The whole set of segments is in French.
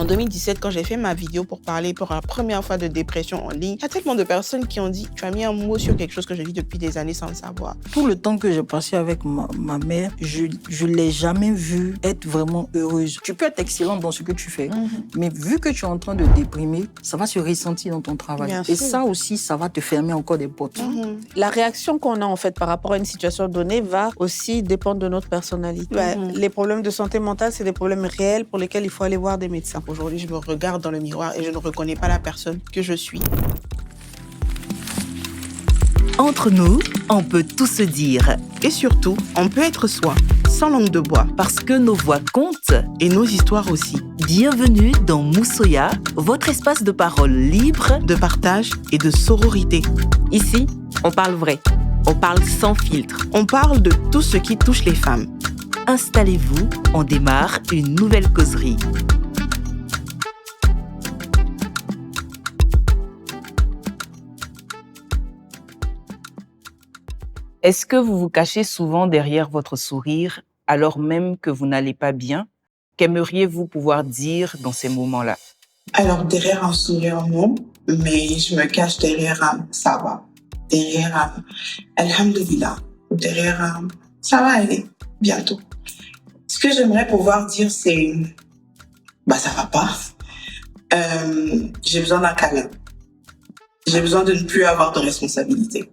En 2017, quand j'ai fait ma vidéo pour parler pour la première fois de dépression en ligne, il y a tellement de personnes qui ont dit « Tu as mis un mot sur quelque chose que je vis depuis des années sans le savoir. » Tout le temps que j'ai passé avec ma mère, je ne l'ai jamais vue être vraiment heureuse. Tu peux être excellente dans ce que tu fais, mais vu que tu es en train de déprimer, ça va se ressentir dans ton travail. Bien Et sûr. ça aussi, ça va te fermer encore des portes. La réaction qu'on a en fait par rapport à une situation donnée va aussi dépendre de notre personnalité. Les problèmes de santé mentale, c'est des problèmes réels pour lesquels il faut aller voir des médecins. Aujourd'hui, je me regarde dans le miroir et je ne reconnais pas la personne que je suis. Entre nous, on peut tout se dire. Et surtout, on peut être soi, sans langue de bois. Parce que nos voix comptent. Et nos histoires aussi. Bienvenue dans Moussoya, votre espace de parole libre, de partage et de sororité. Ici, on parle vrai. On parle sans filtre. On parle de tout ce qui touche les femmes. Installez-vous, on démarre une nouvelle causerie. Est-ce que vous vous cachez souvent derrière votre sourire alors même que vous n'allez pas bien? Qu'aimeriez-vous pouvoir dire dans ces moments-là? Alors, derrière un sourire, non, mais je me cache derrière un « ça va », derrière un « alhamdulillah », derrière un « ça va aller, bientôt ». Ce que j'aimerais pouvoir dire, c'est « bah ça va pas, j'ai besoin d'un câlin, j'ai besoin de ne plus avoir de responsabilité.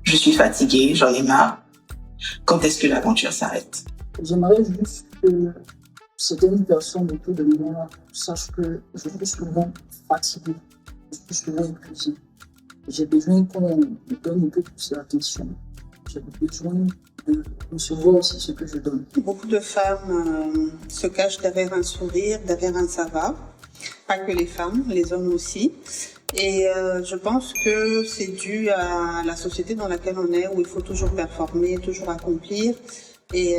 Je suis fatiguée, j'en ai marre. Quand est-ce que l'aventure s'arrête ?» J'aimerais juste que certaines personnes autour de moi sachent que je suis souvent fatiguée, je suis souvent épuisée. J'ai besoin qu'on me donne un peu plus d'attention. J'ai besoin de recevoir aussi ce que je donne. Beaucoup de femmes se cachent derrière un sourire, derrière un ça va. Pas que les femmes, les hommes aussi. Et je pense que c'est dû à la société dans laquelle on est, où il faut toujours performer, toujours accomplir. Et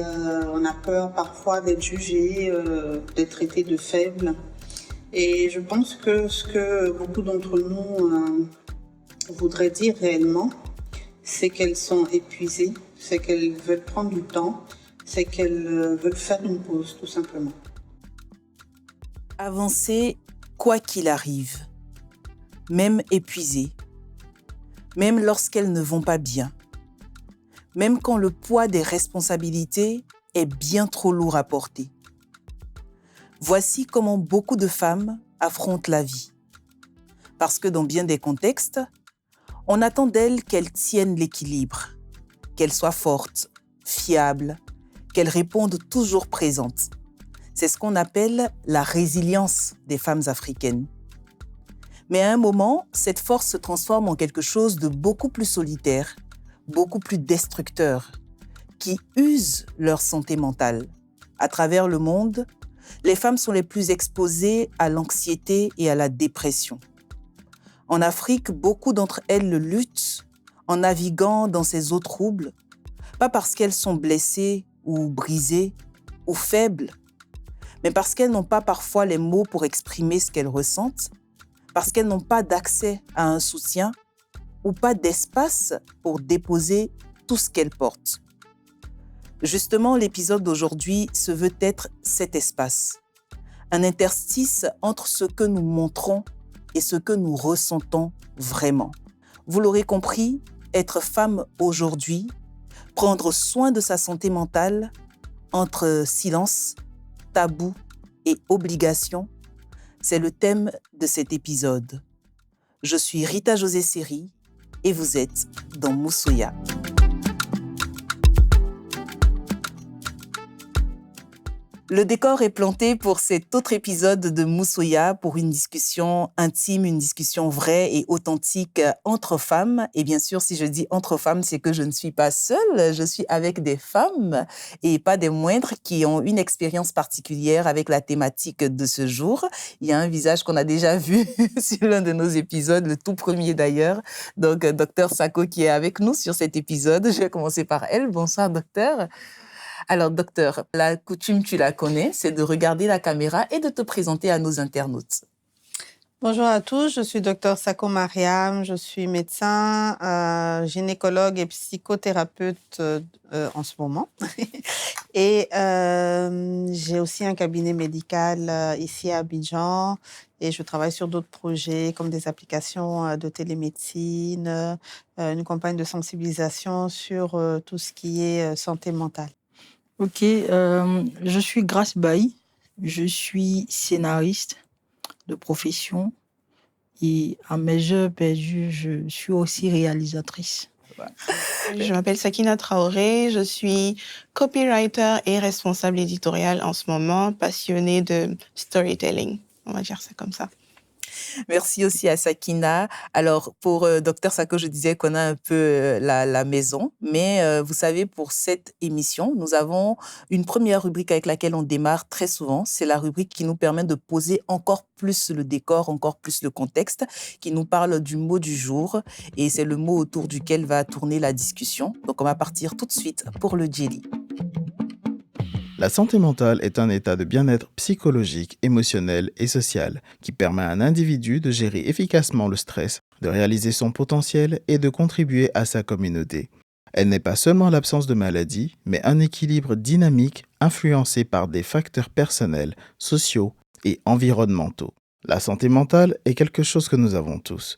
on a peur parfois d'être jugé, d'être traité de faible. Et je pense que ce que beaucoup d'entre nous voudraient dire réellement, c'est qu'elles sont épuisées, c'est qu'elles veulent prendre du temps, c'est qu'elles veulent faire une pause, tout simplement. Avancer quoi qu'il arrive, même épuisées, même lorsqu'elles ne vont pas bien, même quand le poids des responsabilités est bien trop lourd à porter. Voici comment beaucoup de femmes affrontent la vie. Parce que dans bien des contextes, on attend d'elles qu'elles tiennent l'équilibre, qu'elles soient fortes, fiables, qu'elles répondent toujours présentes. C'est ce qu'on appelle la résilience des femmes africaines. Mais à un moment, cette force se transforme en quelque chose de beaucoup plus solitaire, beaucoup plus destructeur, qui use leur santé mentale. À travers le monde, les femmes sont les plus exposées à l'anxiété et à la dépression. En Afrique, beaucoup d'entre elles le luttent en naviguant dans ces eaux troubles, pas parce qu'elles sont blessées ou brisées ou faibles, mais parce qu'elles n'ont pas parfois les mots pour exprimer ce qu'elles ressentent, parce qu'elles n'ont pas d'accès à un soutien ou pas d'espace pour déposer tout ce qu'elles portent. Justement, l'épisode d'aujourd'hui se veut être cet espace, un interstice entre ce que nous montrons et ce que nous ressentons vraiment. Vous l'aurez compris, être femme aujourd'hui, prendre soin de sa santé mentale, entre silence, tabou et obligation, c'est le thème de cet épisode. Je suis Rita José Seri et vous êtes dans Moussoya. Le décor est planté pour cet autre épisode de Moussoya pour une discussion intime, une discussion vraie et authentique entre femmes. Et bien sûr, si je dis entre femmes, c'est que je ne suis pas seule. Je suis avec des femmes et pas des moindres qui ont une expérience particulière avec la thématique de ce jour. Il y a un visage qu'on a déjà vu sur l'un de nos épisodes, le tout premier d'ailleurs. Donc, Dr Sako qui est avec nous sur cet épisode. Je vais commencer par elle. Bonsoir, docteur. Alors, docteur, la coutume, tu la connais, c'est de regarder la caméra et de te présenter à nos internautes. Bonjour à tous, je suis Dr Sako Mariam, je suis médecin, gynécologue et psychothérapeute en ce moment. Et j'ai aussi un cabinet médical ici à Abidjan et je travaille sur d'autres projets comme des applications de télémédecine, une campagne de sensibilisation sur tout ce qui est santé mentale. Ok, je suis Grace Bailly, je suis scénariste de profession et à mes heures perdues, je suis aussi réalisatrice. Je m'appelle Sakina Traoré, je suis copywriter et responsable éditoriale en ce moment, passionnée de storytelling. On va dire ça comme ça. Merci aussi à Sakina. Alors, pour Dr Sako, je disais qu'on a un peu la maison, mais vous savez, pour cette émission, nous avons une première rubrique avec laquelle on démarre très souvent. C'est la rubrique qui nous permet de poser encore plus le décor, encore plus le contexte, qui nous parle du mot du jour. Et c'est le mot autour duquel va tourner la discussion. Donc, on va partir tout de suite pour le jelly. La santé mentale est un état de bien-être psychologique, émotionnel et social qui permet à un individu de gérer efficacement le stress, de réaliser son potentiel et de contribuer à sa communauté. Elle n'est pas seulement l'absence de maladie, mais un équilibre dynamique influencé par des facteurs personnels, sociaux et environnementaux. La santé mentale est quelque chose que nous avons tous.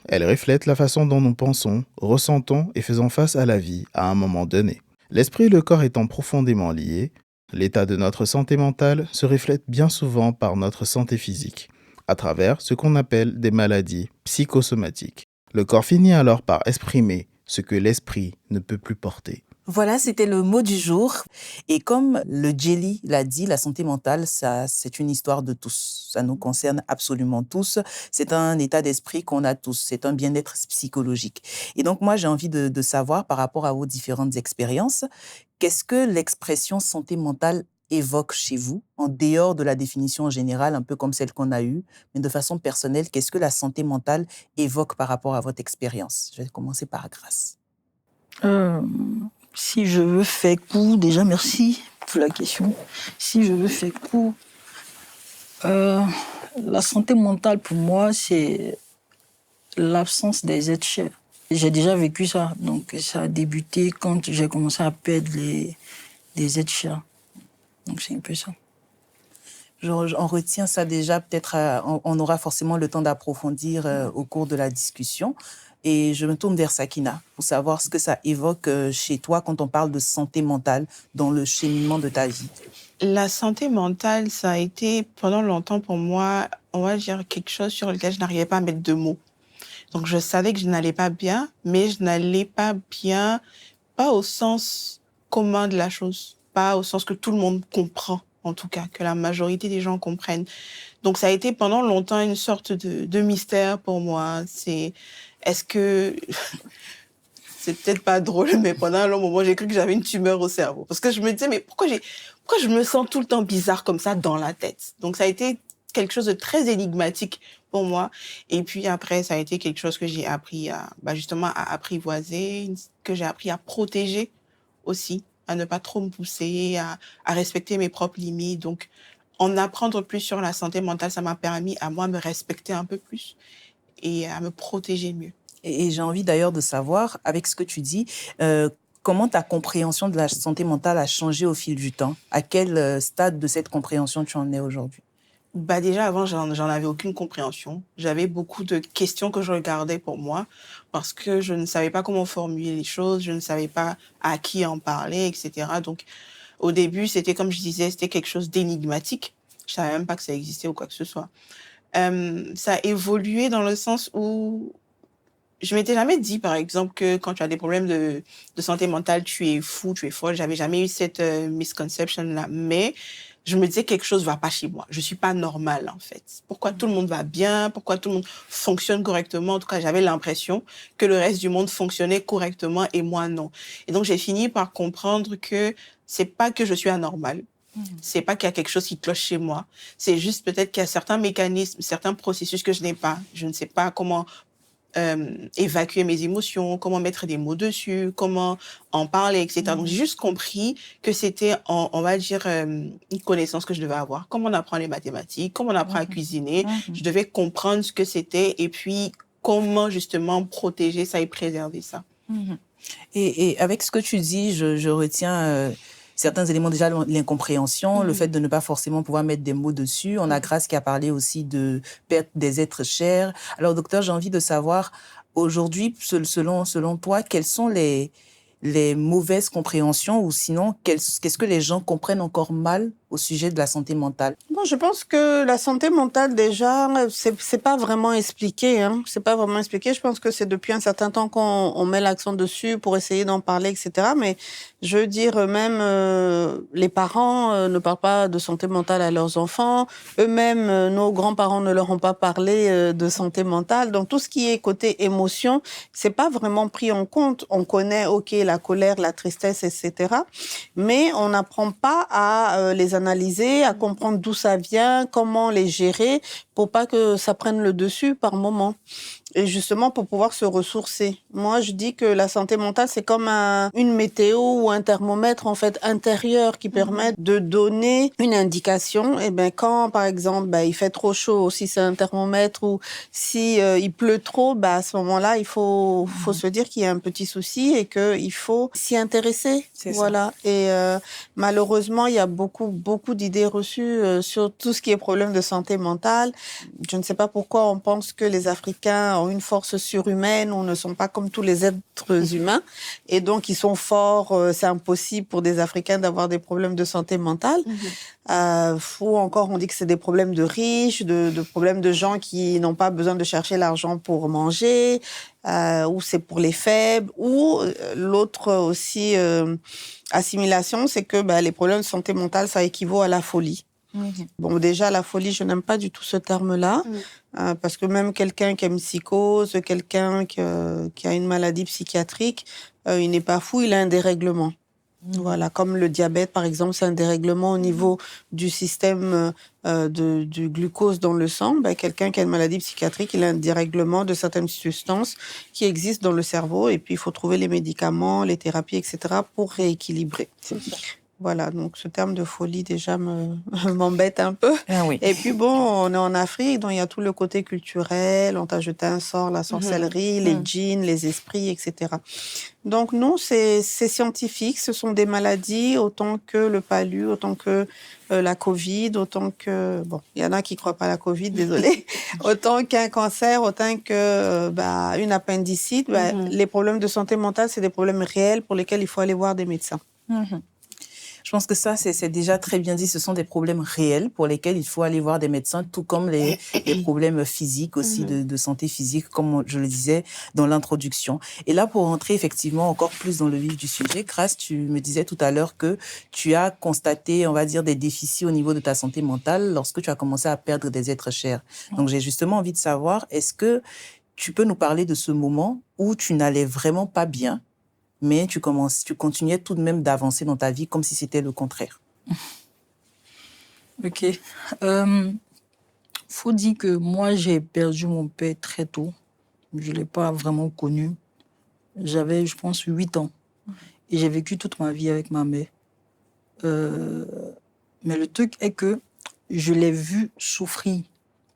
Elle reflète la façon dont nous pensons, ressentons et faisons face à la vie à un moment donné. L'esprit et le corps étant profondément liés, l'état de notre santé mentale se reflète bien souvent par notre santé physique, à travers ce qu'on appelle des maladies psychosomatiques. Le corps finit alors par exprimer ce que l'esprit ne peut plus porter. Voilà, c'était le mot du jour. Et comme le jelly l'a dit, la santé mentale, ça, c'est une histoire de tous. Ça nous concerne absolument tous. C'est un état d'esprit qu'on a tous. C'est un bien-être psychologique. Et donc, moi, j'ai envie de savoir, par rapport à vos différentes expériences, qu'est-ce que l'expression santé mentale évoque chez vous, en dehors de la définition générale, un peu comme celle qu'on a eue, mais de façon personnelle, qu'est-ce que la santé mentale évoque par rapport à votre expérience? Je vais commencer par Grace. Si je veux faire court, déjà merci pour la question. Si je veux faire court, la santé mentale pour moi, c'est l'absence des êtres chers. J'ai déjà vécu ça, donc ça a débuté quand j'ai commencé à perdre les êtres chers. Donc c'est un peu ça. On retient ça déjà, peut-être on aura forcément le temps d'approfondir au cours de la discussion. Et je me tourne vers Sakina pour savoir ce que ça évoque chez toi quand on parle de santé mentale dans le cheminement de ta vie. La santé mentale, ça a été pendant longtemps pour moi, on va dire quelque chose sur lequel je n'arrivais pas à mettre de mots. Donc je savais que je n'allais pas bien, mais je n'allais pas bien, pas au sens commun de la chose, pas au sens que tout le monde comprend, en tout cas, que la majorité des gens comprennent. Donc ça a été pendant longtemps une sorte de mystère pour moi. Est-ce que... C'est peut-être pas drôle, mais pendant un long moment, j'ai cru que j'avais une tumeur au cerveau. Parce que je me disais, mais pourquoi je me sens tout le temps bizarre comme ça dans la tête? Donc ça a été quelque chose de très énigmatique pour moi. Et puis après, ça a été quelque chose que j'ai appris justement à apprivoiser, que j'ai appris à protéger aussi, à ne pas trop me pousser, à respecter mes propres limites. Donc, en apprendre plus sur la santé mentale, ça m'a permis à moi me respecter un peu plus et à me protéger mieux. Et j'ai envie d'ailleurs de savoir, avec ce que tu dis, comment ta compréhension de la santé mentale a changé au fil du temps? À quel stade de cette compréhension tu en es aujourd'hui? Déjà, avant, j'en avais aucune compréhension. J'avais beaucoup de questions que je regardais pour moi parce que je ne savais pas comment formuler les choses, je ne savais pas à qui en parler, etc. Donc, au début, c'était comme je disais, c'était quelque chose d'énigmatique. Je savais même pas que ça existait ou quoi que ce soit. Ça a évolué dans le sens où je m'étais jamais dit, par exemple, que quand tu as des problèmes de santé mentale, tu es fou, tu es folle. J'avais jamais eu cette misconception-là. Mais je me disais quelque chose va pas chez moi. Je suis pas normale, en fait. Pourquoi tout le monde va bien? Pourquoi tout le monde fonctionne correctement? En tout cas, j'avais l'impression que le reste du monde fonctionnait correctement et moi, non. Et donc, j'ai fini par comprendre que c'est pas que je suis anormale. C'est pas qu'il y a quelque chose qui cloche chez moi. C'est juste peut-être qu'il y a certains mécanismes, certains processus que je n'ai pas. Je ne sais pas comment évacuer mes émotions, comment mettre des mots dessus, comment en parler, etc. Donc, j'ai juste compris que c'était, on va dire, une connaissance que je devais avoir. Comme on apprend les mathématiques, comme on apprend à cuisiner, je devais comprendre ce que c'était et puis comment, justement, protéger ça et préserver ça. Et avec ce que tu dis, je retiens certains éléments, déjà l'incompréhension, le fait de ne pas forcément pouvoir mettre des mots dessus. On a Grace qui a parlé aussi de perte des êtres chers. Alors, docteur, j'ai envie de savoir, aujourd'hui, selon toi, quelles sont les mauvaises compréhensions ou sinon, qu'est-ce que les gens comprennent encore mal au sujet de la santé mentale? Bon, je pense que la santé mentale, déjà, c'est pas vraiment expliqué, hein. C'est pas vraiment expliqué. Je pense que c'est depuis un certain temps qu'on met l'accent dessus pour essayer d'en parler, etc. Mais je veux dire, même les parents ne parlent pas de santé mentale à leurs enfants. Eux-mêmes, nos grands-parents ne leur ont pas parlé de santé mentale. Donc, tout ce qui est côté émotion, c'est pas vraiment pris en compte. On connaît, OK, la colère, la tristesse, etc. Mais on n'apprend pas à les analyser, à comprendre d'où ça vient, comment les gérer pour pas que ça prenne le dessus par moment. Et justement, pour pouvoir se ressourcer. Moi, je dis que la santé mentale, c'est comme une météo ou un thermomètre, en fait, intérieur qui permet de donner une indication. Et ben, quand, par exemple, il fait trop chaud, si c'est un thermomètre ou si il pleut trop, à ce moment-là, il faut se dire qu'il y a un petit souci et qu'il faut s'y intéresser. Voilà. Ça. Et malheureusement, il y a beaucoup d'idées reçues sur tout ce qui est problème de santé mentale. Je ne sais pas pourquoi on pense que les Africains ont une force surhumaine ou ne sont pas comme tous les êtres humains. Et donc, ils sont forts. C'est impossible pour des Africains d'avoir des problèmes de santé mentale. Ou encore, on dit que c'est des problèmes de riches, de problèmes de gens qui n'ont pas besoin de chercher l'argent pour manger, ou c'est pour les faibles. Ou l'autre aussi assimilation, c'est que les problèmes de santé mentale, ça équivaut à la folie. Bon, déjà, la folie, je n'aime pas du tout ce terme-là, parce que même quelqu'un qui a une psychose, quelqu'un qui a une maladie psychiatrique, il n'est pas fou, il a un dérèglement. Voilà, comme le diabète, par exemple, c'est un dérèglement au niveau du système du glucose dans le sang. Quelqu'un qui a une maladie psychiatrique, il a un dérèglement de certaines substances qui existent dans le cerveau, et puis il faut trouver les médicaments, les thérapies, etc., pour rééquilibrer. C'est ça. Voilà, donc ce terme de folie déjà m'embête un peu. Ah oui. Et puis bon, on est en Afrique, donc il y a tout le côté culturel, on t'a jeté un sort, la sorcellerie, les djinns, les esprits, etc. Donc non, c'est scientifique, ce sont des maladies autant que le palu, autant que la Covid, autant que... Bon, il y en a qui ne croient pas à la Covid, désolé. Autant qu'un cancer, autant que une appendicite. Les problèmes de santé mentale, c'est des problèmes réels pour lesquels il faut aller voir des médecins. Je pense que ça, c'est déjà très bien dit. Ce sont des problèmes réels pour lesquels il faut aller voir des médecins, tout comme les problèmes physiques aussi, de santé physique, comme je le disais dans l'introduction. Et là, pour rentrer effectivement encore plus dans le vif du sujet, Grace, tu me disais tout à l'heure que tu as constaté, on va dire, des déficits au niveau de ta santé mentale lorsque tu as commencé à perdre des êtres chers. Donc, j'ai justement envie de savoir, est-ce que tu peux nous parler de ce moment où tu n'allais vraiment pas bien, mais tu continuais tout de même d'avancer dans ta vie comme si c'était le contraire? Ok. Faut dire que moi, j'ai perdu mon père très tôt. Je ne l'ai pas vraiment connu. J'avais, je pense, 8 ans. Et j'ai vécu toute ma vie avec ma mère. Mais le truc est que je l'ai vu souffrir.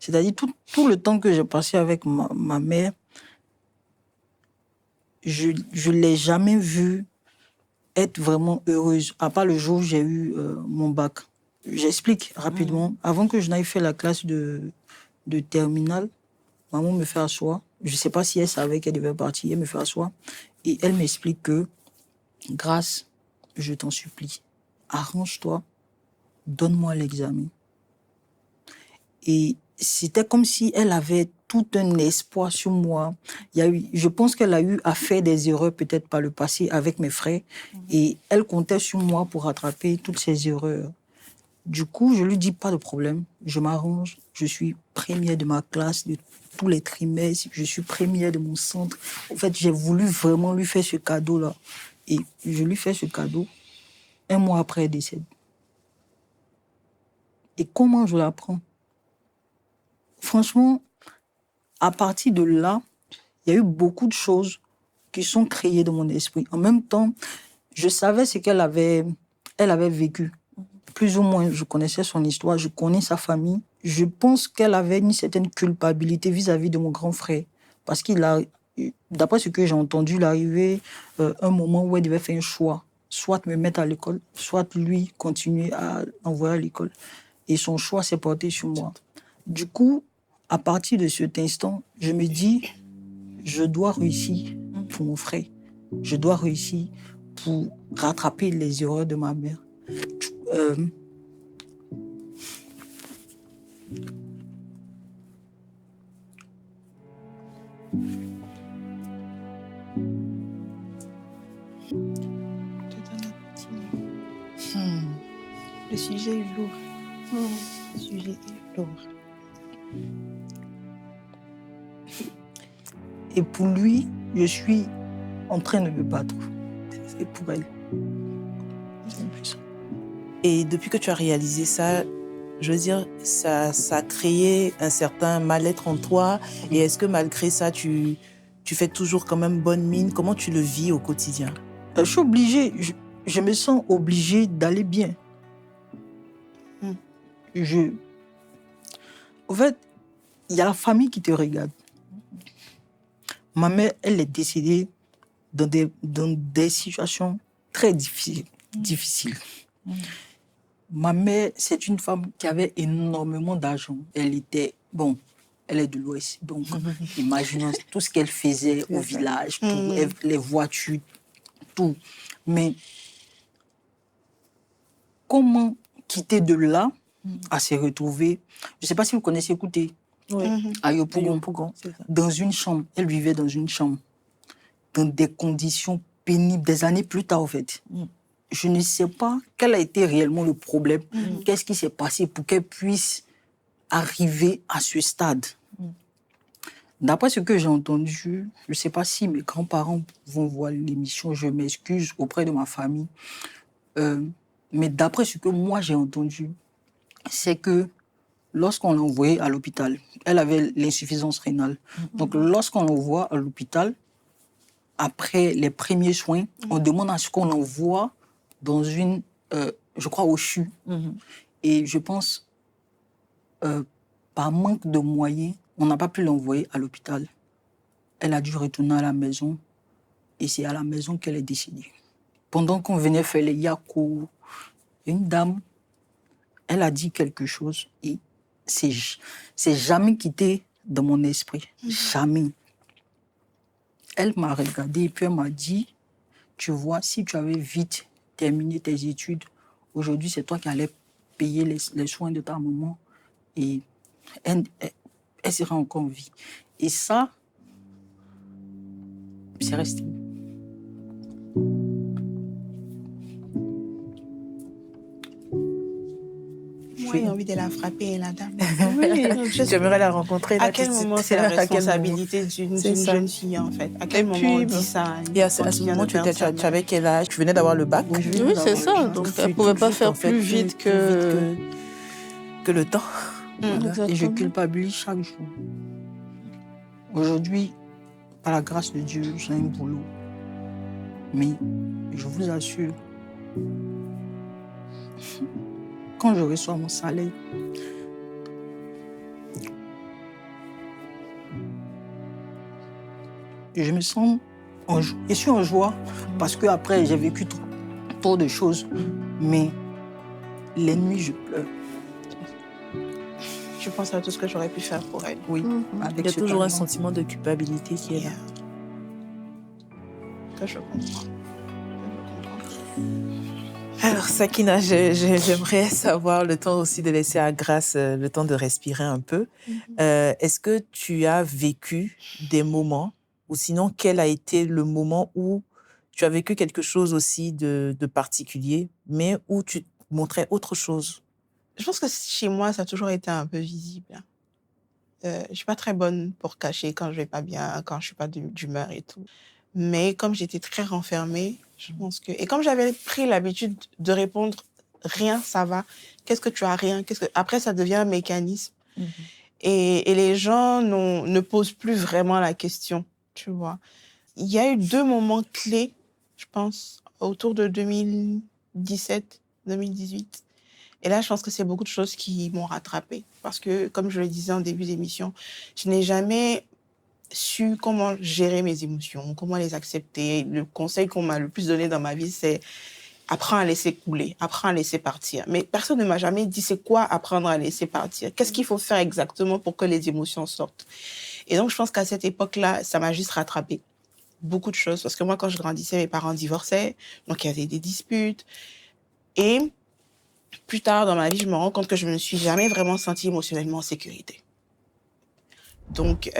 C'est-à-dire tout le temps que j'ai passé avec ma mère, je ne l'ai jamais vue être vraiment heureuse, à part le jour où j'ai eu mon bac. J'explique rapidement. Avant que je n'aille faire la classe de terminale, maman me fait asseoir. Je ne sais pas si elle savait qu'elle devait partir. Elle me fait asseoir. Et elle m'explique que, Grâce, je t'en supplie, arrange-toi, donne-moi l'examen. Et c'était comme si elle avait tout un espoir sur moi. Je pense qu'elle a eu à faire des erreurs peut-être par le passé avec mes frères. Et elle comptait sur moi pour rattraper toutes ces erreurs. Du coup, je lui dis pas de problème. Je m'arrange. Je suis première de ma classe de tous les trimestres. Je suis première de mon centre. En fait, j'ai voulu vraiment lui faire ce cadeau-là. Et je lui fais ce cadeau. 1 mois après, elle décède. Et comment je l'apprends? Franchement, à partir de là, il y a eu beaucoup de choses qui sont créées dans mon esprit. En même temps, je savais ce qu'elle avait vécu. Plus ou moins, je connaissais son histoire, je connais sa famille. Je pense qu'elle avait une certaine culpabilité vis-à-vis de mon grand frère. Parce d'après ce que j'ai entendu, il arrivait un moment où elle devait faire un choix. Soit me mettre à l'école, soit lui continuer à envoyer à l'école. Et son choix s'est porté sur moi. Du coup, à partir de cet instant, je me dis, je dois réussir pour mon frère. Je dois réussir pour rattraper les erreurs de ma mère. Le sujet est lourd. Le sujet est lourd. Et pour lui, je suis en train de me battre. C'est pour elle. Et depuis que tu as réalisé ça, je veux dire, ça a créé un certain mal-être en toi. Et est-ce que malgré ça, tu fais toujours quand même bonne mine? Comment tu le vis au quotidien? Je suis obligée, je me sens obligée d'aller bien. En fait, il y a la famille qui te regarde. Ma mère, elle est décédée dans des situations très difficiles. Ma mère, c'est une femme qui avait énormément d'argent. Elle est de l'Ouest. Donc, imaginons tout ce qu'elle faisait au village, les voitures, tout. Mais comment quitter de là à se retrouver? Je ne sais pas si vous connaissez Écoutez. À Yopougon, dans une chambre. Elle vivait dans une chambre, dans des conditions pénibles, des années plus tard, en fait. Je ne sais pas quel a été réellement le problème. Qu'est-ce qui s'est passé pour qu'elle puisse arriver à ce stade? D'après ce que j'ai entendu, je ne sais pas si mes grands-parents vont voir l'émission, je m'excuse auprès de ma famille. Mais d'après ce que moi j'ai entendu, c'est que lorsqu'on l'a envoyée à l'hôpital, elle avait l'insuffisance rénale. Donc, lorsqu'on l'envoie à l'hôpital, après les premiers soins, on demande à ce qu'on l'envoie dans une, je crois, au CHU. Et je pense, par manque de moyens, on n'a pas pu l'envoyer à l'hôpital. Elle a dû retourner à la maison et c'est à la maison qu'elle est décédée. Pendant qu'on venait faire les yakou, une dame, elle a dit quelque chose et c'est jamais quitté de mon esprit. Jamais. Elle m'a regardé et puis elle m'a dit, tu vois, si tu avais vite terminé tes études, aujourd'hui, c'est toi qui allais payer les soins de ta maman et elle sera encore en vie. Et ça, c'est resté. Moi, j'ai envie de la frapper, la dame. J'aimerais la rencontrer. À quel moment c'est la responsabilité d'une jeune fille, en fait? À quel moment on dit ça? Et à ce moment, tu avais quel âge? Tu venais d'avoir le bac? Oui, c'est ça. Donc, elle ne pouvait pas faire plus vite que le temps. Et je culpabilise chaque jour. Aujourd'hui, par la grâce de Dieu, j'ai un boulot. Mais je vous assure, quand je reçois mon salaire, je me sens je suis en joie parce qu'après, j'ai vécu trop de choses. Mais les nuits, je pleure. Je pense à tout ce que j'aurais pu faire pour elle. Oui. Il y a toujours un sentiment de culpabilité qui est là. Que je comprends. Alors, Sakina, j'aimerais savoir, le temps aussi de laisser à Grâce le temps de respirer un peu. Est-ce que tu as vécu des moments, ou sinon, quel a été le moment où tu as vécu quelque chose aussi de particulier, mais où tu montrais autre chose? Je pense que chez moi, ça a toujours été un peu visible. Je suis pas très bonne pour cacher quand je vais pas bien, quand je suis pas d'humeur et tout. Mais comme j'étais très renfermée, je pense que... Et comme j'avais pris l'habitude de répondre « rien, ça va », qu'est-ce que tu as rien, après, ça devient un mécanisme. Et les gens ne posent plus vraiment la question. tu vois. Il y a eu 2 moments clés, je pense, autour de 2017, 2018. Et là, je pense que c'est beaucoup de choses qui m'ont rattrapée. Parce que, comme je le disais en début d'émission, je n'ai jamais su comment gérer mes émotions, comment les accepter. Le conseil qu'on m'a le plus donné dans ma vie, c'est apprends à laisser couler, apprends à laisser partir. Mais personne ne m'a jamais dit c'est quoi apprendre à laisser partir. Qu'est-ce qu'il faut faire exactement pour que les émotions sortent. Et donc, je pense qu'à cette époque-là, ça m'a juste rattrapé beaucoup de choses. Parce que moi, quand je grandissais, mes parents divorçaient. Donc, il y avait des disputes. Et plus tard dans ma vie, je me rends compte que je ne me suis jamais vraiment sentie émotionnellement en sécurité. Donc,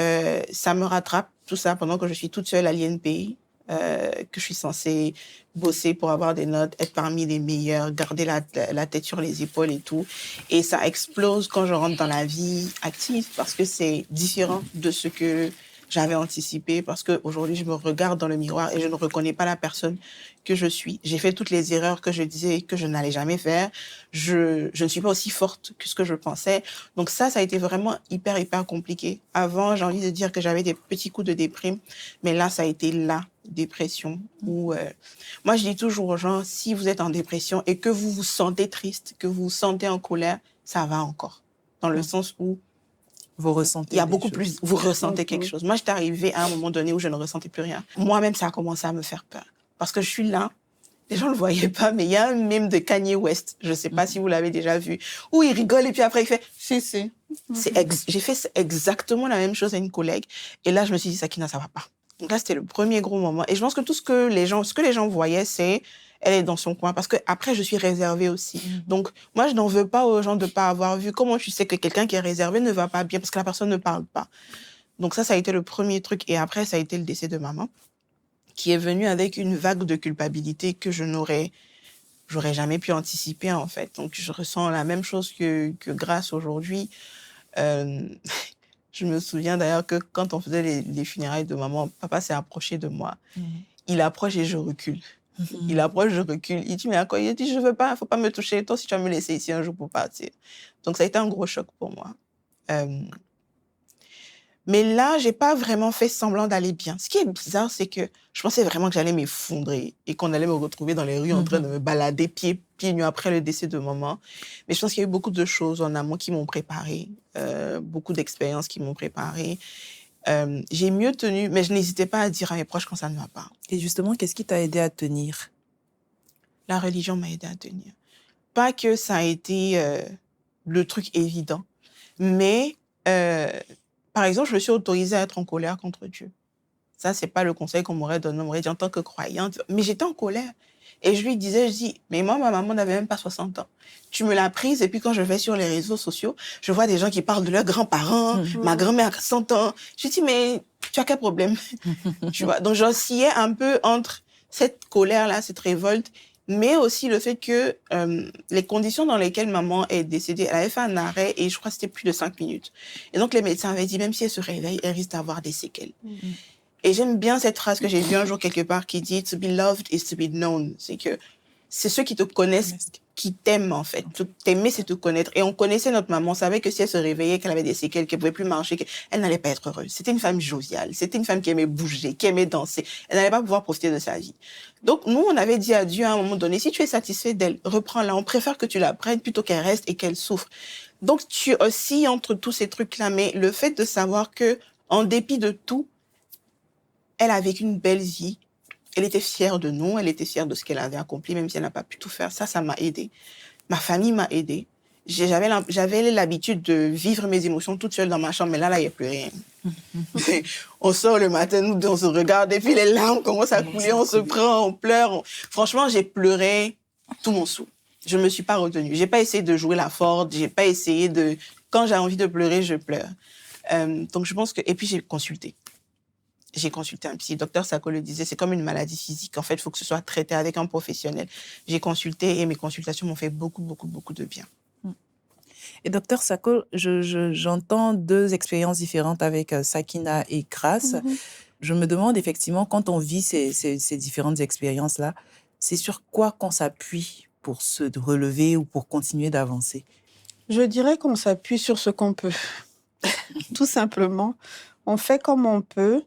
ça me rattrape, tout ça, pendant que je suis toute seule à l'INP, que je suis censée bosser pour avoir des notes, être parmi les meilleurs, garder la tête sur les épaules et tout. Et ça explose quand je rentre dans la vie active, parce que c'est différent de ce que j'avais anticipé, parce qu'aujourd'hui, je me regarde dans le miroir et je ne reconnais pas la personne que je suis. J'ai fait toutes les erreurs que je disais que je n'allais jamais faire. Je ne suis pas aussi forte que ce que je pensais. Donc ça a été vraiment hyper compliqué. Avant, j'ai envie de dire que j'avais des petits coups de déprime, mais là, ça a été la dépression. Où, moi, je dis toujours aux gens, si vous êtes en dépression et que vous vous sentez triste, que vous vous sentez en colère, ça va encore. Dans le sens où vous ressentez il y a beaucoup plus, vous ressentez quelque chose. Moi, j'étais arrivée à un moment donné où je ne ressentais plus rien. Moi-même, ça a commencé à me faire peur. Parce que je suis là, les gens ne le voyaient pas, mais il y a un mème de Kanye West, je ne sais pas si vous l'avez déjà vu, où il rigole et puis après il fait « si, si ». J'ai fait exactement la même chose à une collègue. Et là, je me suis dit « Sakina, ça ne va pas ». Donc là, c'était le premier gros moment. Et je pense que tout ce que les gens voyaient, c'est elle est dans son coin. Parce que après, je suis réservée aussi. Donc, moi, je n'en veux pas aux gens de ne pas avoir vu. Comment tu sais que quelqu'un qui est réservé ne va pas bien parce que la personne ne parle pas. Donc ça a été le premier truc. Et après, ça a été le décès de maman, qui est venu avec une vague de culpabilité que j'aurais jamais pu anticiper, en fait. Donc, je ressens la même chose que Grâce aujourd'hui. Je me souviens d'ailleurs que quand on faisait les funérailles de maman, papa s'est approché de moi. Il approche et je recule. Il approche, je recule. Il dit, mais à quoi? Il dit, je veux pas, faut pas me toucher. Toi, si tu vas me laisser ici un jour pour partir. Donc, ça a été un gros choc pour moi. Mais là, j'ai pas vraiment fait semblant d'aller bien. Ce qui est bizarre, c'est que je pensais vraiment que j'allais m'effondrer et qu'on allait me retrouver dans les rues en train de me balader pieds nus après le décès de maman. Mais je pense qu'il y a eu beaucoup de choses en amont qui m'ont préparée, beaucoup d'expériences qui m'ont préparée. J'ai mieux tenu, mais je n'hésitais pas à dire à mes proches quand ça ne va pas. Et justement, qu'est-ce qui t'a aidé à tenir? La religion m'a aidé à tenir. Pas que ça a été le truc évident, mais par exemple, je me suis autorisée à être en colère contre Dieu. Ça, c'est pas le conseil qu'on m'aurait donné. On m'aurait dit en tant que croyante. Mais j'étais en colère. Et je lui disais, mais moi, ma maman n'avait même pas 60 ans. Tu me l'as prise, et puis quand je vais sur les réseaux sociaux, je vois des gens qui parlent de leurs grands-parents, ma grand-mère a 100 ans. Je dis, mais tu as quel problème? Tu vois. Donc, j'oscillais un peu entre cette colère-là, cette révolte, mais aussi le fait que les conditions dans lesquelles maman est décédée, elle avait fait un arrêt et je crois que c'était plus de 5 minutes. Et donc, les médecins avaient dit, même si elle se réveille, elle risque d'avoir des séquelles. Et j'aime bien cette phrase que j'ai vue un jour quelque part qui dit « To be loved is to be known ». C'est que c'est ceux qui te connaissent qui t'aiment, en fait. T'aimer, c'est te connaître. Et on connaissait notre maman, on savait que si elle se réveillait, qu'elle avait des séquelles, qu'elle pouvait plus marcher, elle n'allait pas être heureuse. C'était une femme joviale. C'était une femme qui aimait bouger, qui aimait danser. Elle n'allait pas pouvoir profiter de sa vie. Donc, nous, on avait dit à Dieu à un moment donné, si tu es satisfait d'elle, reprends-la. On préfère que tu la prennes plutôt qu'elle reste et qu'elle souffre. Donc, tu oscilles entre tous ces trucs-là. Mais le fait de savoir que, en dépit de tout, elle a vécu une belle vie. Elle était fière de nous, elle était fière de ce qu'elle avait accompli, même si elle n'a pas pu tout faire. Ça m'a aidée. Ma famille m'a aidée. J'avais l'habitude de vivre mes émotions toute seule dans ma chambre, mais là, il n'y a plus rien. On sort le matin, nous deux, on se regarde, et puis les larmes commencent à couler, on se prend, on pleure. Franchement, j'ai pleuré tout mon sou. Je ne me suis pas retenue. Je n'ai pas essayé de jouer la forte, je n'ai pas essayé de... Quand j'ai envie de pleurer, je pleure. Donc, je pense que... Et puis, j'ai consulté. J'ai consulté un psy. Docteur Sako le disait, c'est comme une maladie physique. En fait, il faut que ce soit traité avec un professionnel. J'ai consulté et mes consultations m'ont fait beaucoup, beaucoup, beaucoup de bien. Et docteur Sako, j'entends deux expériences différentes avec Sakina et Grâce. Je me demande effectivement, quand on vit ces différentes expériences-là, c'est sur quoi qu'on s'appuie pour se relever ou pour continuer d'avancer? Je dirais qu'on s'appuie sur ce qu'on peut. Tout simplement. On fait comme on peut.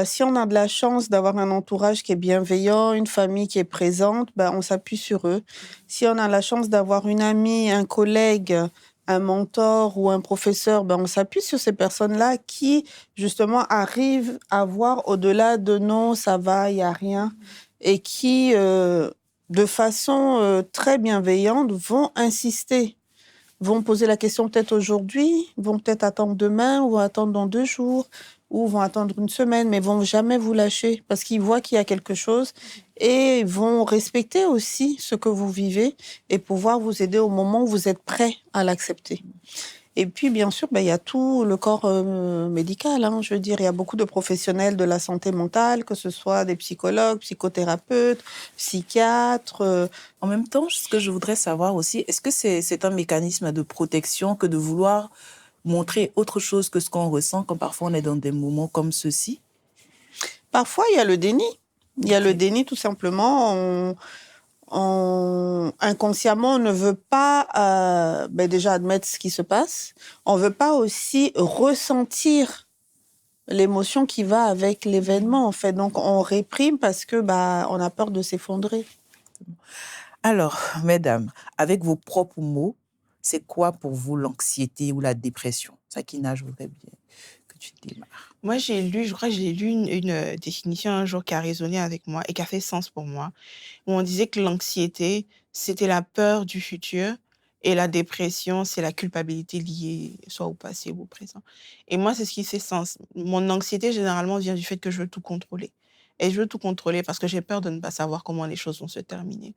Si on a de la chance d'avoir un entourage qui est bienveillant, une famille qui est présente, ben, on s'appuie sur eux. Si on a la chance d'avoir une amie, un collègue, un mentor ou un professeur, ben, on s'appuie sur ces personnes-là qui, justement, arrivent à voir au-delà de non, ça va, il n'y a rien, et qui, de façon très bienveillante, vont insister, vont poser la question peut-être aujourd'hui, vont peut-être attendre demain ou attendre dans 2 jours ou vont attendre une semaine, mais vont jamais vous lâcher parce qu'ils voient qu'il y a quelque chose et vont respecter aussi ce que vous vivez et pouvoir vous aider au moment où vous êtes prêt à l'accepter. Et puis, bien sûr, ben, il y a tout le corps médical. Hein, je veux dire, il y a beaucoup de professionnels de la santé mentale, que ce soit des psychologues, psychothérapeutes, psychiatres. En même temps, ce que je voudrais savoir aussi, est-ce que c'est un mécanisme de protection que de vouloir montrer autre chose que ce qu'on ressent quand parfois on est dans des moments comme ceux-ci? Parfois, il y a le déni. Il y a le déni, tout simplement. Inconsciemment, on ne veut pas déjà admettre ce qui se passe. On ne veut pas aussi ressentir l'émotion qui va avec l'événement, en fait. Donc, on réprime parce que on a peur de s'effondrer. Alors, mesdames, avec vos propres mots, c'est quoi pour vous l'anxiété ou la dépression? Sakina, je voudrais bien que tu démarres. Moi, je crois que j'ai lu une définition un jour qui a résonné avec moi et qui a fait sens pour moi, où on disait que l'anxiété, c'était la peur du futur et la dépression, c'est la culpabilité liée soit au passé ou au présent. Et moi, c'est ce qui fait sens. Mon anxiété, généralement, vient du fait que je veux tout contrôler. Et je veux tout contrôler parce que j'ai peur de ne pas savoir comment les choses vont se terminer.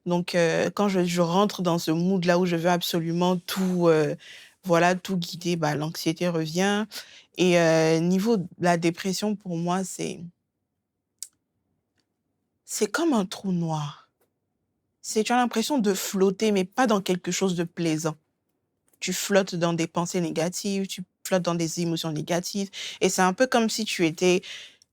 Donc, quand je rentre dans ce mood-là où je veux absolument tout, tout guider, l'anxiété revient. Et niveau de la dépression, pour moi, c'est comme un trou noir. Tu as l'impression de flotter, mais pas dans quelque chose de plaisant. Tu flottes dans des pensées négatives, tu flottes dans des émotions négatives. Et c'est un peu comme si tu étais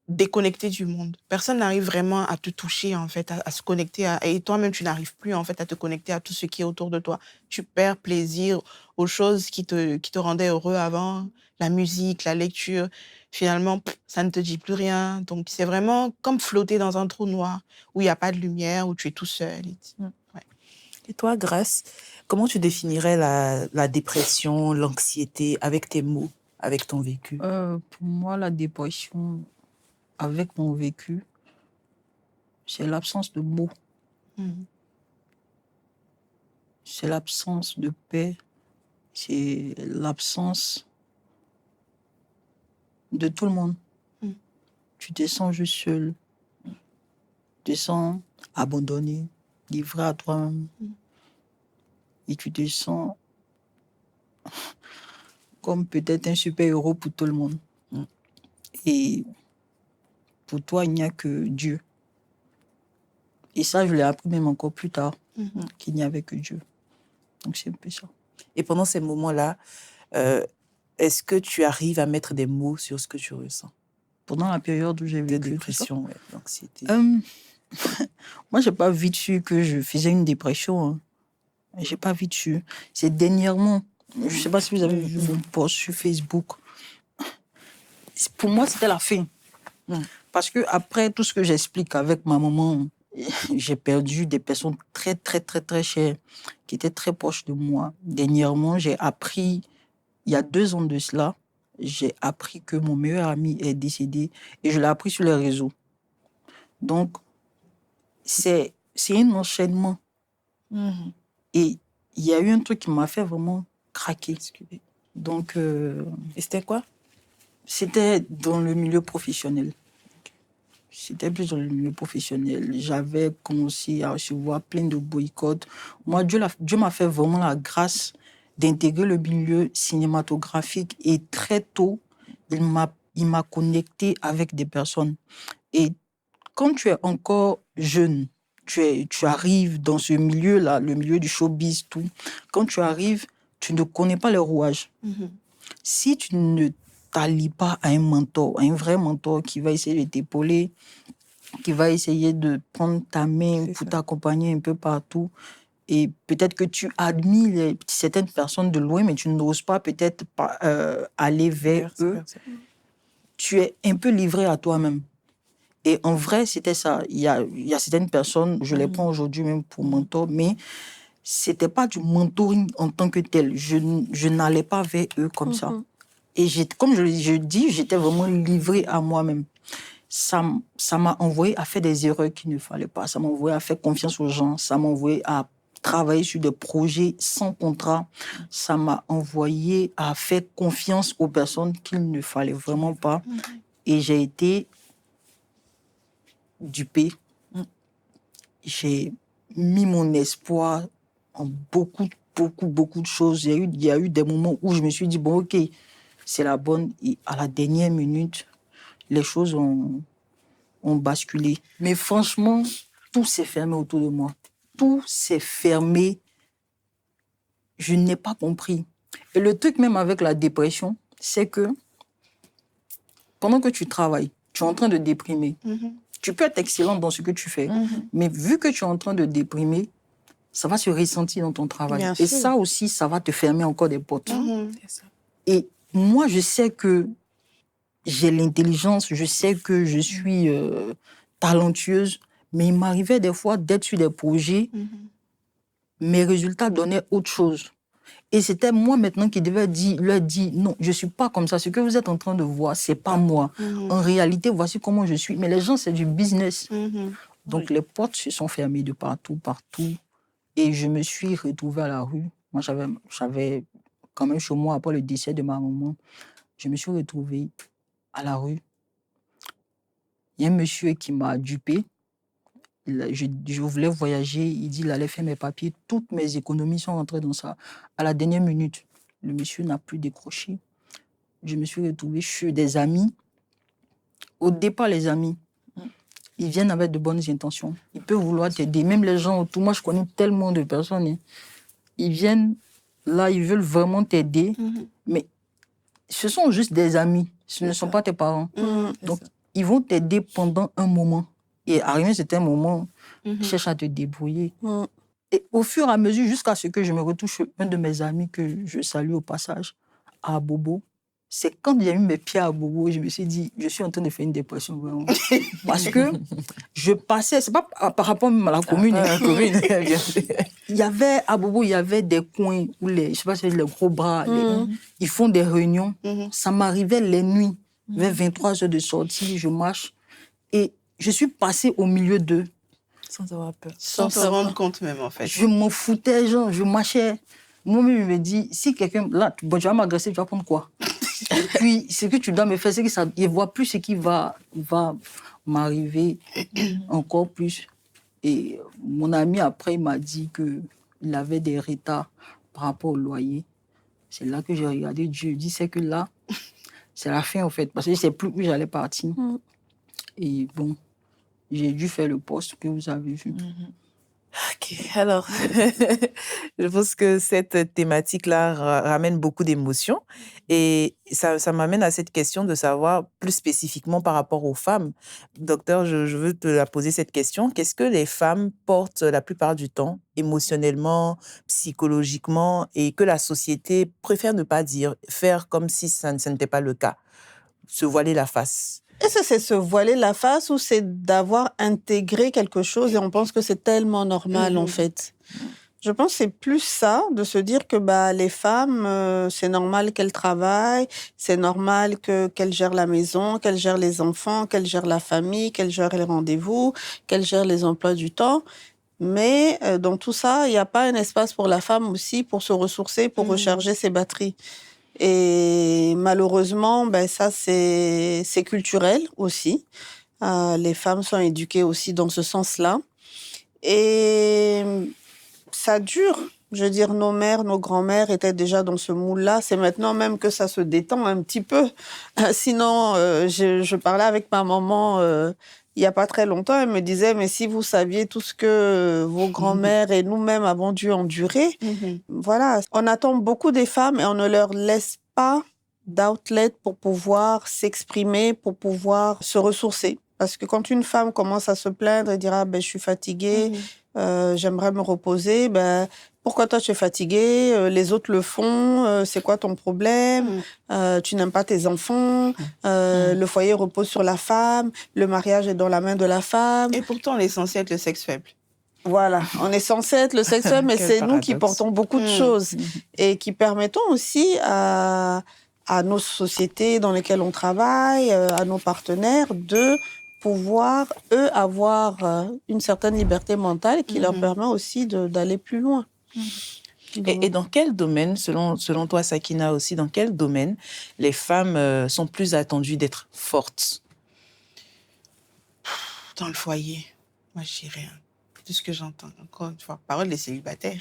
déconnecté du monde. Personne n'arrive vraiment à te toucher, en fait, à se connecter et toi-même, tu n'arrives plus, en fait, à te connecter à tout ce qui est autour de toi. Tu perds plaisir aux choses qui te rendaient heureux avant, la musique, la lecture. Finalement, ça ne te dit plus rien. Donc, c'est vraiment comme flotter dans un trou noir où il n'y a pas de lumière, où tu es tout seul. Ouais. Et toi, Grace, comment tu définirais la dépression, l'anxiété avec tes mots, avec ton vécu? Pour moi, la dépression, avec mon vécu, c'est l'absence de mots. C'est l'absence de paix. C'est l'absence de tout le monde. Tu te sens juste seul. Tu te sens abandonné, livré à toi-même. Et tu te sens comme peut-être un super-héros pour tout le monde. Et pour toi, il n'y a que Dieu. Et ça, je l'ai appris même encore plus tard, qu'il n'y avait que Dieu. Donc, c'est un peu ça. Et pendant ces moments-là, est-ce que tu arrives à mettre des mots sur ce que tu ressens? Pendant la période où j'ai vécu de dépression, l'anxiété. Moi, je n'ai pas vu dessus que je faisais une dépression. Hein. Je n'ai pas vu dessus. C'est dernièrement, je ne sais pas si vous avez vu mon post sur Facebook. Pour moi, c'était la fin. Parce que après tout ce que j'explique avec ma maman, j'ai perdu des personnes très, très, très, très chères qui étaient très proches de moi. Dernièrement, j'ai appris, il y a 2 ans de cela, j'ai appris que mon meilleur ami est décédé et je l'ai appris sur les réseaux. Donc, c'est un enchaînement. Et il y a eu un truc qui m'a fait vraiment craquer. Donc, et c'était quoi? C'était dans le milieu professionnel. C'était plus dans le milieu professionnel. J'avais commencé à recevoir plein de boycotts. Moi, Dieu m'a fait vraiment la grâce d'intégrer le milieu cinématographique et très tôt, il m'a connecté avec des personnes. Et quand tu es encore jeune, tu arrives dans ce milieu-là, le milieu du showbiz, tout. Quand tu arrives, tu ne connais pas les rouages. Si tu ne t'allies pas à un mentor, à un vrai mentor qui va essayer de t'épauler, qui va essayer de prendre ta main pour t'accompagner un peu partout, et peut-être que tu admires certaines personnes de loin, mais tu n'oses pas peut-être aller vers eux. tu es un peu livré à toi-même. Et en vrai, c'était ça. Il y a certaines personnes, je les prends aujourd'hui même pour mentor, mais c'était pas du mentoring en tant que tel. Je n'allais pas vers eux comme ça. Et comme je dis, j'étais vraiment livrée à moi-même. Ça m'a envoyé à faire des erreurs qu'il ne fallait pas. Ça m'a envoyé à faire confiance aux gens. Ça m'a envoyé à travailler sur des projets sans contrat. Ça m'a envoyé à faire confiance aux personnes qu'il ne fallait vraiment pas. Et j'ai été dupée. J'ai mis mon espoir en beaucoup de choses. Il y a eu des moments où je me suis dit, bon, ok, c'est la bonne. Et à la dernière minute, les choses ont basculé. Mais franchement, tout s'est fermé autour de moi. Tout s'est fermé. Je n'ai pas compris. Et le truc même avec la dépression, c'est que pendant que tu travailles, tu es en train de déprimer. Tu peux être excellent dans ce que tu fais, mais vu que tu es en train de déprimer, ça va se ressentir dans ton travail. Bien Et sûr. ça aussi, ça va te fermer encore des portes. Et moi, je sais que j'ai l'intelligence, je sais que je suis talentueuse, mais il m'arrivait des fois d'être sur des projets, mes résultats donnaient autre chose. Et c'était moi maintenant qui devais leur dire, non, je ne suis pas comme ça. Ce que vous êtes en train de voir, ce n'est pas moi. En réalité, voici comment je suis. Mais les gens, c'est du business. Donc, les portes se sont fermées de partout. Et je me suis retrouvée à la rue. Moi, j'avais quand même chez moi, après le décès de ma maman, je me suis retrouvée à la rue. Il y a un monsieur qui m'a dupée. Je voulais voyager, il dit qu'il allait faire mes papiers. Toutes mes économies sont rentrées dans ça. À la dernière minute, le monsieur n'a plus décroché. Je me suis retrouvée chez des amis. Au départ, les amis, ils viennent avec de bonnes intentions. Ils peuvent vouloir t'aider. Même les gens autour, moi je connais tellement de personnes. Hein. Ils viennent là, ils veulent vraiment t'aider. Mais ce sont juste des amis. Ce ne sont pas tes parents. Donc, ils vont t'aider pendant un moment. Et arrivé, c'était un moment, cherche à te débrouiller. Et au fur et à mesure, jusqu'à ce que je me retouche un de mes amis que je salue au passage, à Bobo, c'est quand j'ai mis mes pieds à Bobo, je me suis dit, je suis en train de faire une dépression vraiment. Parce que je passais, c'est pas par rapport même à la commune. Il y avait, à Bobo, il y avait des coins où je sais pas si c'est les gros bras, ils font des réunions. Ça m'arrivait les nuits, vers 23h de sortie, je marche. Et je suis passée au milieu d'eux. Sans avoir peur. Sans se rendre compte même, en fait. Je m'en foutais, genre, je marchais. Moi-même, je me dis, si quelqu'un, là, bon, tu vas m'agresser, tu vas prendre quoi? Et puis, ce que tu dois me faire, c'est qu'il ne voit plus ce qui va m'arriver encore plus. Et mon ami, après, il m'a dit qu'il avait des retards par rapport au loyer. C'est là que j'ai regardé Dieu. Il dit, c'est que là, c'est la fin, en fait. Parce que je ne sais plus où j'allais partir. Et bon, j'ai dû faire le poste que vous avez vu. Ok, alors, je pense que cette thématique-là ramène beaucoup d'émotions et ça m'amène à cette question de savoir plus spécifiquement par rapport aux femmes. Docteur, je veux te la poser cette question. Qu'est-ce que les femmes portent la plupart du temps, émotionnellement, psychologiquement, et que la société préfère ne pas dire, faire comme si ça n'était pas le cas, se voiler la face? Est-ce que c'est se voiler la face ou c'est d'avoir intégré quelque chose et on pense que c'est tellement normal en fait? Je pense que c'est plus ça, de se dire que les femmes, c'est normal qu'elles travaillent, c'est normal qu'elles gèrent la maison, qu'elles gèrent les enfants, qu'elles gèrent la famille, qu'elles gèrent les rendez-vous, qu'elles gèrent les emplois du temps. Mais dans tout ça, il n'y a pas un espace pour la femme aussi pour se ressourcer, pour recharger ses batteries. Et malheureusement, ça, c'est culturel aussi. Les femmes sont éduquées aussi dans ce sens-là. Et ça dure. Je veux dire, nos mères, nos grands-mères étaient déjà dans ce moule-là. C'est maintenant même que ça se détend un petit peu. Sinon, je parlais avec ma maman il n'y a pas très longtemps. Elle me disait, mais si vous saviez tout ce que vos grands-mères et nous-mêmes avons dû endurer, voilà. On attend beaucoup des femmes et on ne leur laisse pas d'outlet pour pouvoir s'exprimer, pour pouvoir se ressourcer. Parce que quand une femme commence à se plaindre et dire « Ah, ben, je suis fatiguée, j'aimerais me reposer », ben, pourquoi toi tu es fatiguée? Les autres le font, c'est quoi ton problème? Tu n'aimes pas tes enfants, le foyer repose sur la femme, le mariage est dans la main de la femme. Et pourtant, on est censé être le sexe faible. Voilà, on est censé être le sexe faible, mais Quel c'est nous paradoxe. qui portons beaucoup de choses et qui permettons aussi à nos sociétés dans lesquelles on travaille, à nos partenaires de pouvoir, eux, avoir une certaine liberté mentale qui leur permet aussi d'aller plus loin. Et dans quel domaine, selon toi, Sakina aussi, dans quel domaine les femmes sont plus attendues d'être fortes? Dans le foyer, moi je dirais, de ce que j'entends, encore une fois, parole des célibataires.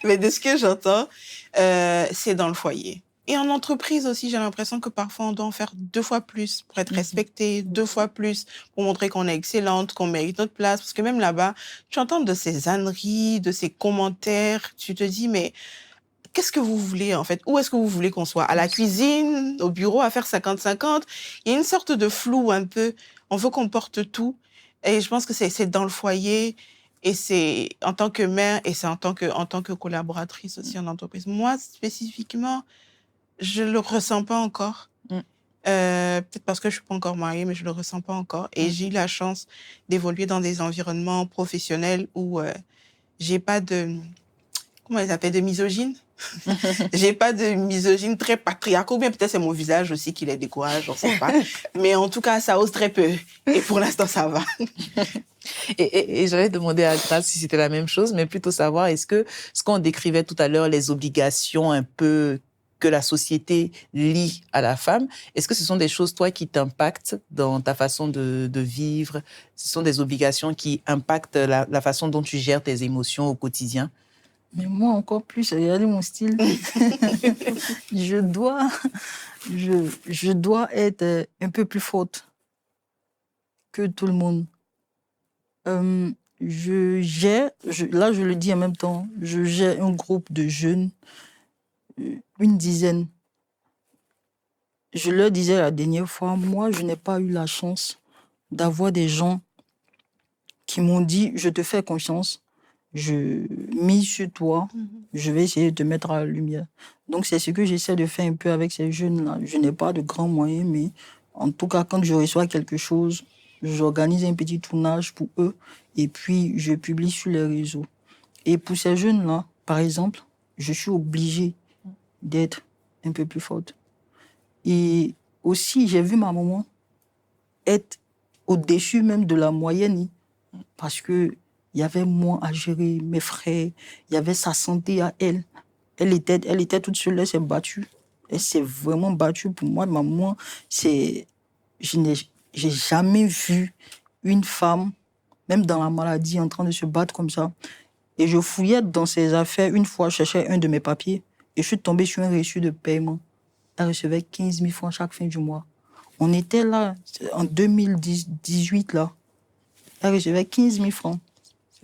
Mais de ce que j'entends, c'est dans le foyer. Et en entreprise aussi, j'ai l'impression que parfois on doit en faire 2 fois plus pour être respecté, 2 fois plus pour montrer qu'on est excellente, qu'on mérite notre place. Parce que même là-bas, tu entends de ces âneries, de ces commentaires, tu te dis, mais qu'est-ce que vous voulez en fait? Où est-ce que vous voulez qu'on soit? À la cuisine, au bureau, à faire 50-50? Il y a une sorte de flou un peu. On veut qu'on porte tout. Et je pense que c'est dans le foyer, et c'est en tant que mère, et c'est en tant que collaboratrice aussi en entreprise. Moi, spécifiquement, je le ressens pas encore. Peut-être parce que je suis pas encore mariée, mais je le ressens pas encore. Et j'ai eu la chance d'évoluer dans des environnements professionnels où j'ai pas de... Comment ils appellent? De misogyne. J'ai pas de misogyne très patriarcat, ou bien peut-être c'est mon visage aussi qui les décourage, on sait pas. Mais en tout cas, ça ose très peu. Et pour l'instant, ça va. Et j'allais demander à Grace si c'était la même chose, mais plutôt savoir, est-ce que ce qu'on décrivait tout à l'heure, les obligations un peu que la société lie à la femme, est-ce que ce sont des choses, toi, qui t'impactent dans ta façon de vivre? Ce sont des obligations qui impactent la façon dont tu gères tes émotions au quotidien? Mais moi, encore plus, regardez mon style. je dois être un peu plus forte que tout le monde. Là, je le dis en même temps, je gère un groupe de jeunes, une dizaine. Je leur disais la dernière fois, moi, je n'ai pas eu la chance d'avoir des gens qui m'ont dit, je te fais confiance, je mise sur toi, je vais essayer de te mettre à la lumière. Donc, c'est ce que j'essaie de faire un peu avec ces jeunes-là. Je n'ai pas de grands moyens, mais en tout cas, quand je reçois quelque chose, j'organise un petit tournage pour eux et puis je publie sur les réseaux. Et pour ces jeunes-là, par exemple, je suis obligée d'être un peu plus forte. Et aussi, j'ai vu ma maman être au-dessus même de la moyenne parce que il y avait moins à gérer, mes frères, il y avait sa santé à elle. Elle était toute seule, elle s'est battue. Elle s'est vraiment battue pour moi. Maman, je n'ai jamais vu une femme, même dans la maladie, en train de se battre comme ça. Et je fouillais dans ses affaires. Une fois, je cherchais un de mes papiers et je suis tombée sur un reçu de paiement. Elle recevait 15 000 francs chaque fin du mois. On était là, en 2018, là. Elle recevait 15 000 francs.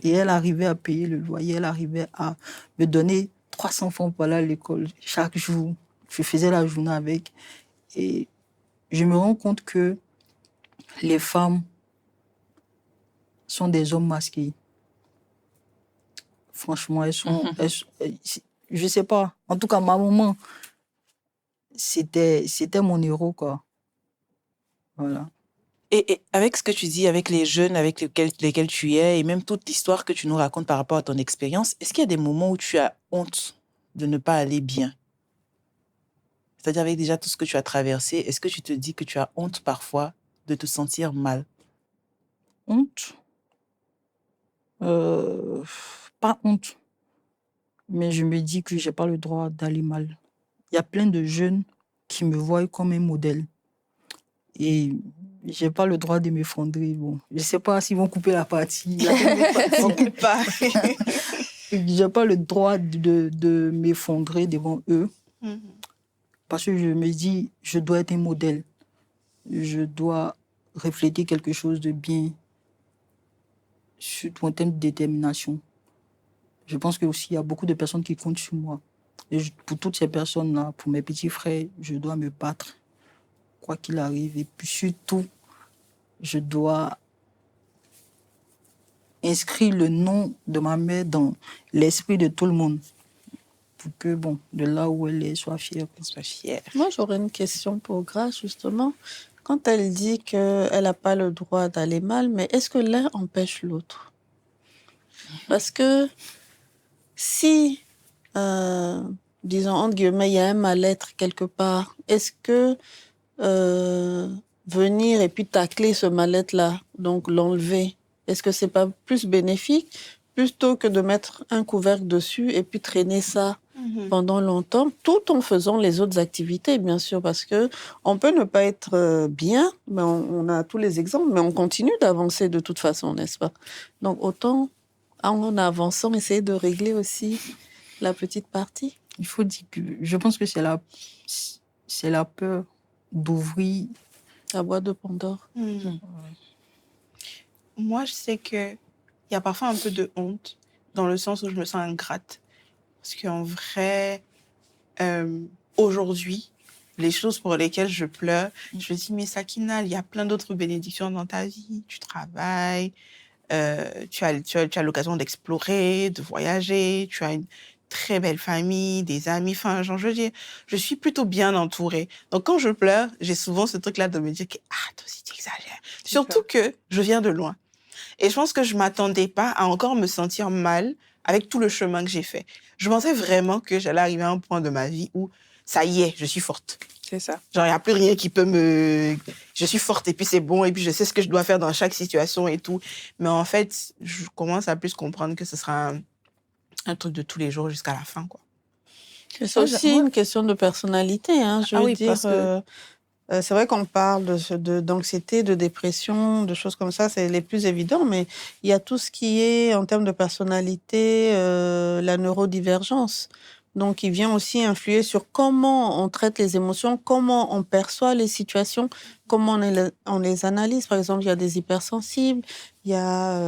Et elle arrivait à payer le loyer, elle arrivait à me donner 300 francs pour aller à l'école chaque jour. Je faisais la journée avec. Et je me rends compte que les femmes sont des hommes masqués. Franchement, elles sont... je sais pas. En tout cas, ma maman, c'était mon héros, Voilà. Et avec ce que tu dis, avec les jeunes avec lesquels tu es, et même toute l'histoire que tu nous racontes par rapport à ton expérience, est-ce qu'il y a des moments où tu as honte de ne pas aller bien? C'est-à-dire, avec déjà tout ce que tu as traversé, est-ce que tu te dis que tu as honte parfois de te sentir mal? Honte? Pas honte. Mais je me dis que j'ai pas le droit d'aller mal. Il y a plein de jeunes qui me voient comme un modèle. Et j'ai pas le droit de m'effondrer. Bon, je sais pas s'ils vont couper la partie. On coupe pas. J'ai pas le droit de m'effondrer devant eux. Parce que je me dis, je dois être un modèle. Je dois refléter quelque chose de bien, surtout en termes de détermination. Je pense que aussi il y a beaucoup de personnes qui comptent sur moi. Et pour toutes ces personnes-là, pour mes petits frères, je dois me battre, quoi qu'il arrive. Et puis surtout, je dois inscrire le nom de ma mère dans l'esprit de tout le monde. Pour que, de là où elle est, soit fière. Sois fière. Moi, j'aurais une question pour Grace, justement. Quand elle dit qu'elle n'a pas le droit d'aller mal, mais est-ce que l'un empêche l'autre? Parce que si, disons, entre guillemets, il y a un mal-être quelque part, est-ce que venir et puis tacler ce mal-être-là, donc l'enlever, est-ce que c'est pas plus bénéfique plutôt que de mettre un couvercle dessus et puis traîner ça pendant longtemps, tout en faisant les autres activités, bien sûr, parce que on peut ne pas être bien, mais on a tous les exemples, mais on continue d'avancer de toute façon, n'est-ce pas? Donc autant, en avançant, essayer de régler aussi la petite partie. Il faut dire que je pense que c'est la peur d'ouvrir la boîte de Pandore. Moi, je sais qu'il y a parfois un peu de honte, dans le sens où je me sens ingrate. Parce qu'en vrai, aujourd'hui, les choses pour lesquelles je pleure, je me dis, mais Sakina, il y a plein d'autres bénédictions dans ta vie. Tu travailles, tu as l'occasion d'explorer, de voyager, tu as une très belle famille, des amis. Enfin, genre, je veux dire, je suis plutôt bien entourée. Donc, quand je pleure, j'ai souvent ce truc-là de me dire que, toi aussi, tu exagères. Surtout que je viens de loin. Et je pense que je m'attendais pas à encore me sentir mal avec tout le chemin que j'ai fait. Je pensais vraiment que j'allais arriver à un point de ma vie où, ça y est, je suis forte. C'est ça. Genre, il n'y a plus rien qui peut me... Je suis forte et puis c'est bon et puis je sais ce que je dois faire dans chaque situation et tout. Mais en fait, je commence à plus comprendre que ce sera un truc de tous les jours jusqu'à la fin, quoi. C'est aussi une question de personnalité, hein. Je veux dire, parce que... c'est vrai qu'on parle d'anxiété, de dépression, de choses comme ça, c'est les plus évidents, mais il y a tout ce qui est, en termes de personnalité, la neurodivergence. Donc, il vient aussi influer sur comment on traite les émotions, comment on perçoit les situations, comment on les analyse. Par exemple, il y a des hypersensibles, il y a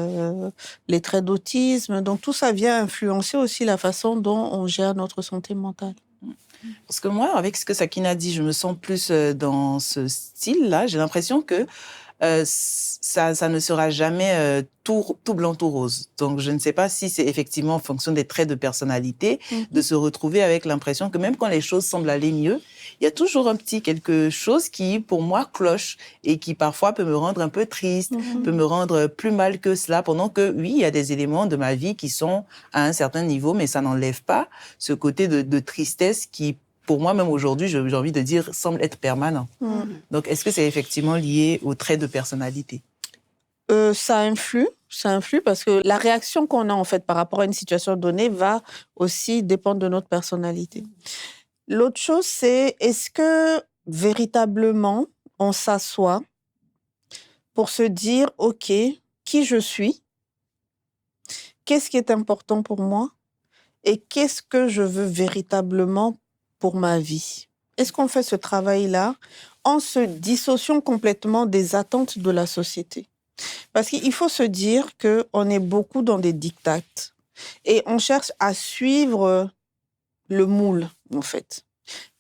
les traits d'autisme. Donc, tout ça vient influencer aussi la façon dont on gère notre santé mentale. Parce que moi, avec ce que Sakina dit, je me sens plus dans ce style-là. J'ai l'impression que ça ne sera jamais tout blanc, tout rose. Donc, je ne sais pas si c'est effectivement en fonction des traits de personnalité de se retrouver avec l'impression que même quand les choses semblent aller mieux, il y a toujours un petit quelque chose qui, pour moi, cloche et qui parfois peut me rendre un peu triste, peut me rendre plus mal que cela, pendant que, oui, il y a des éléments de ma vie qui sont à un certain niveau, mais ça n'enlève pas ce côté de tristesse qui, pour moi, même aujourd'hui, j'ai envie de dire, semble être permanent. Donc, est-ce que c'est effectivement lié aux traits de personnalité? Ça influe parce que la réaction qu'on a en fait par rapport à une situation donnée va aussi dépendre de notre personnalité. L'autre chose, c'est est-ce que véritablement on s'assoit pour se dire, OK, qui je suis, qu'est-ce qui est important pour moi et qu'est-ce que je veux véritablement pour ma vie? Est-ce qu'on fait ce travail-là en se dissociant complètement des attentes de la société? Parce qu'il faut se dire qu'on est beaucoup dans des diktats et on cherche à suivre le moule, en fait.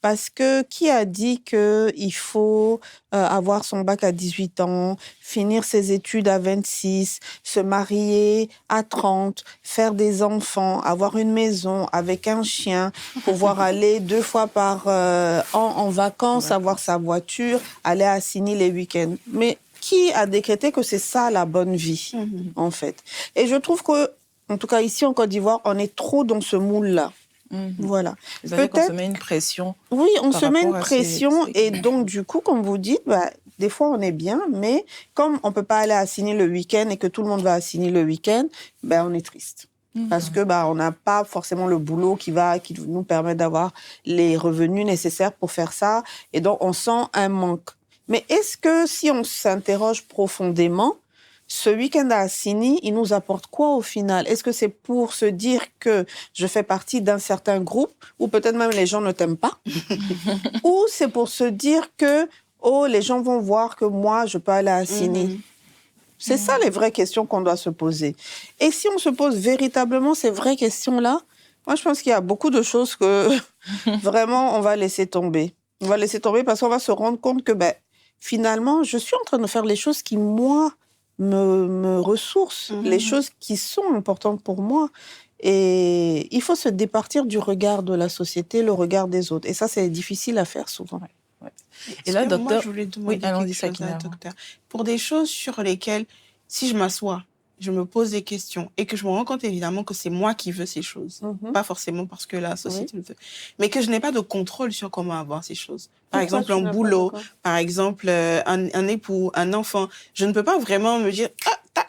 Parce que qui a dit qu'il faut avoir son bac à 18 ans, finir ses études à 26, se marier à 30, faire des enfants, avoir une maison avec un chien, pouvoir aller 2 fois par an en vacances, avoir sa voiture, aller à Sini les week-ends. Mais qui a décrété que c'est ça la bonne vie, en fait? Et je trouve que, en tout cas ici en Côte d'Ivoire, on est trop dans ce moule-là. Voilà. Peut-être qu'on se met une pression. Oui, on se met une pression et donc du coup, comme vous dites, des fois on est bien, mais comme on peut pas aller à Sini le week-end et que tout le monde va à Sini le week-end, on est triste. Parce que on n'a pas forcément le boulot qui nous permet d'avoir les revenus nécessaires pour faire ça et donc on sent un manque. Mais est-ce que si on s'interroge profondément, ce week-end à Sini, il nous apporte quoi au final? Est-ce que c'est pour se dire que je fais partie d'un certain groupe, ou peut-être même les gens ne t'aiment pas? Ou c'est pour se dire que, les gens vont voir que moi, je peux aller à Sini? C'est ça les vraies questions qu'on doit se poser. Et si on se pose véritablement ces vraies questions-là, moi je pense qu'il y a beaucoup de choses que vraiment on va laisser tomber. On va laisser tomber parce qu'on va se rendre compte que finalement, je suis en train de faire les choses qui, moi, me ressourcent, les choses qui sont importantes pour moi. Et il faut se départir du regard de la société, le regard des autres. Et ça, c'est difficile à faire souvent. Et là, Moi, docteur... je voulais demander allons-y, quelque chose à Sakina. docteur. Pour des choses sur lesquelles, si je m'assois, je me pose des questions et que je me rends compte évidemment que c'est moi qui veux ces choses, pas forcément parce que la société le veut, mais que je n'ai pas de contrôle sur comment avoir ces choses. Par Pourquoi exemple, tu n'as un pas boulot, de contrôle? par exemple, un époux, un enfant. Je ne peux pas vraiment me dire,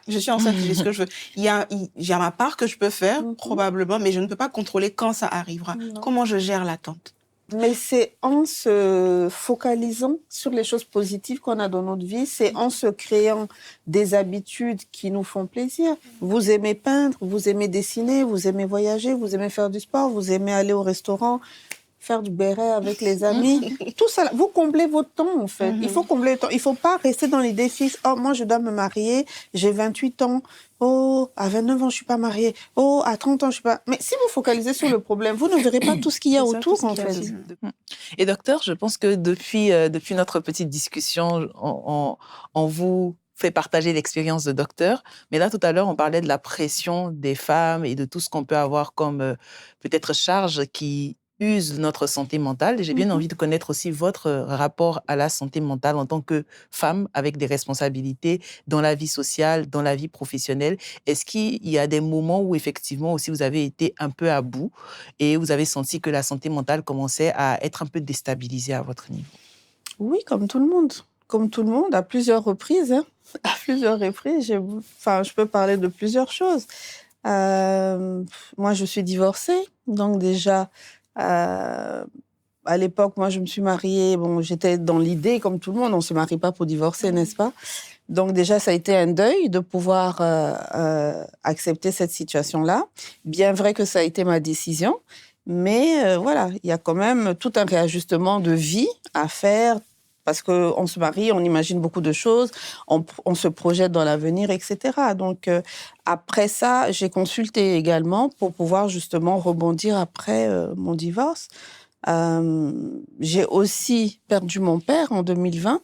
je suis enceinte, j'ai ce que je veux. Il y a ma part que je peux faire, probablement, mais je ne peux pas contrôler quand ça arrivera. Comment je gère l'attente? Mais c'est en se focalisant sur les choses positives qu'on a dans notre vie, c'est en se créant des habitudes qui nous font plaisir. Vous aimez peindre, vous aimez dessiner, vous aimez voyager, vous aimez faire du sport, vous aimez aller au restaurant, faire du béret avec les amis. Tout ça, vous comblez votre temps, en fait. Il faut combler le temps. Il ne faut pas rester dans les défis. Oh, moi, je dois me marier, j'ai 28 ans. Oh, à 29 ans, je ne suis pas mariée. Oh, à 30 ans, je ne suis pas... Mais si vous focalisez sur le problème, vous ne verrez pas tout ce qu'il y a autour, en fait. Et docteur, je pense que depuis notre petite discussion, on vous fait partager l'expérience de docteur. Mais là, tout à l'heure, on parlait de la pression des femmes et de tout ce qu'on peut avoir comme peut-être charge qui use notre santé mentale. Et j'ai bien envie de connaître aussi votre rapport à la santé mentale en tant que femme avec des responsabilités dans la vie sociale, dans la vie professionnelle. Est-ce qu'il y a des moments où effectivement aussi vous avez été un peu à bout et vous avez senti que la santé mentale commençait à être un peu déstabilisée à votre niveau? Oui, comme tout le monde. Comme tout le monde, à plusieurs reprises. Hein. À plusieurs reprises, je peux parler de plusieurs choses. Moi, je suis divorcée, donc déjà... à l'époque, moi, je me suis mariée. Bon, j'étais dans l'idée, comme tout le monde, on ne se marie pas pour divorcer, n'est-ce pas? Donc déjà, ça a été un deuil de pouvoir accepter cette situation-là. Bien vrai que ça a été ma décision, mais voilà, il y a quand même tout un réajustement de vie à faire parce qu'on se marie, on imagine beaucoup de choses, on se projette dans l'avenir, etc. Donc après ça, j'ai consulté également pour pouvoir justement rebondir après mon divorce. J'ai aussi perdu mon père en 2020.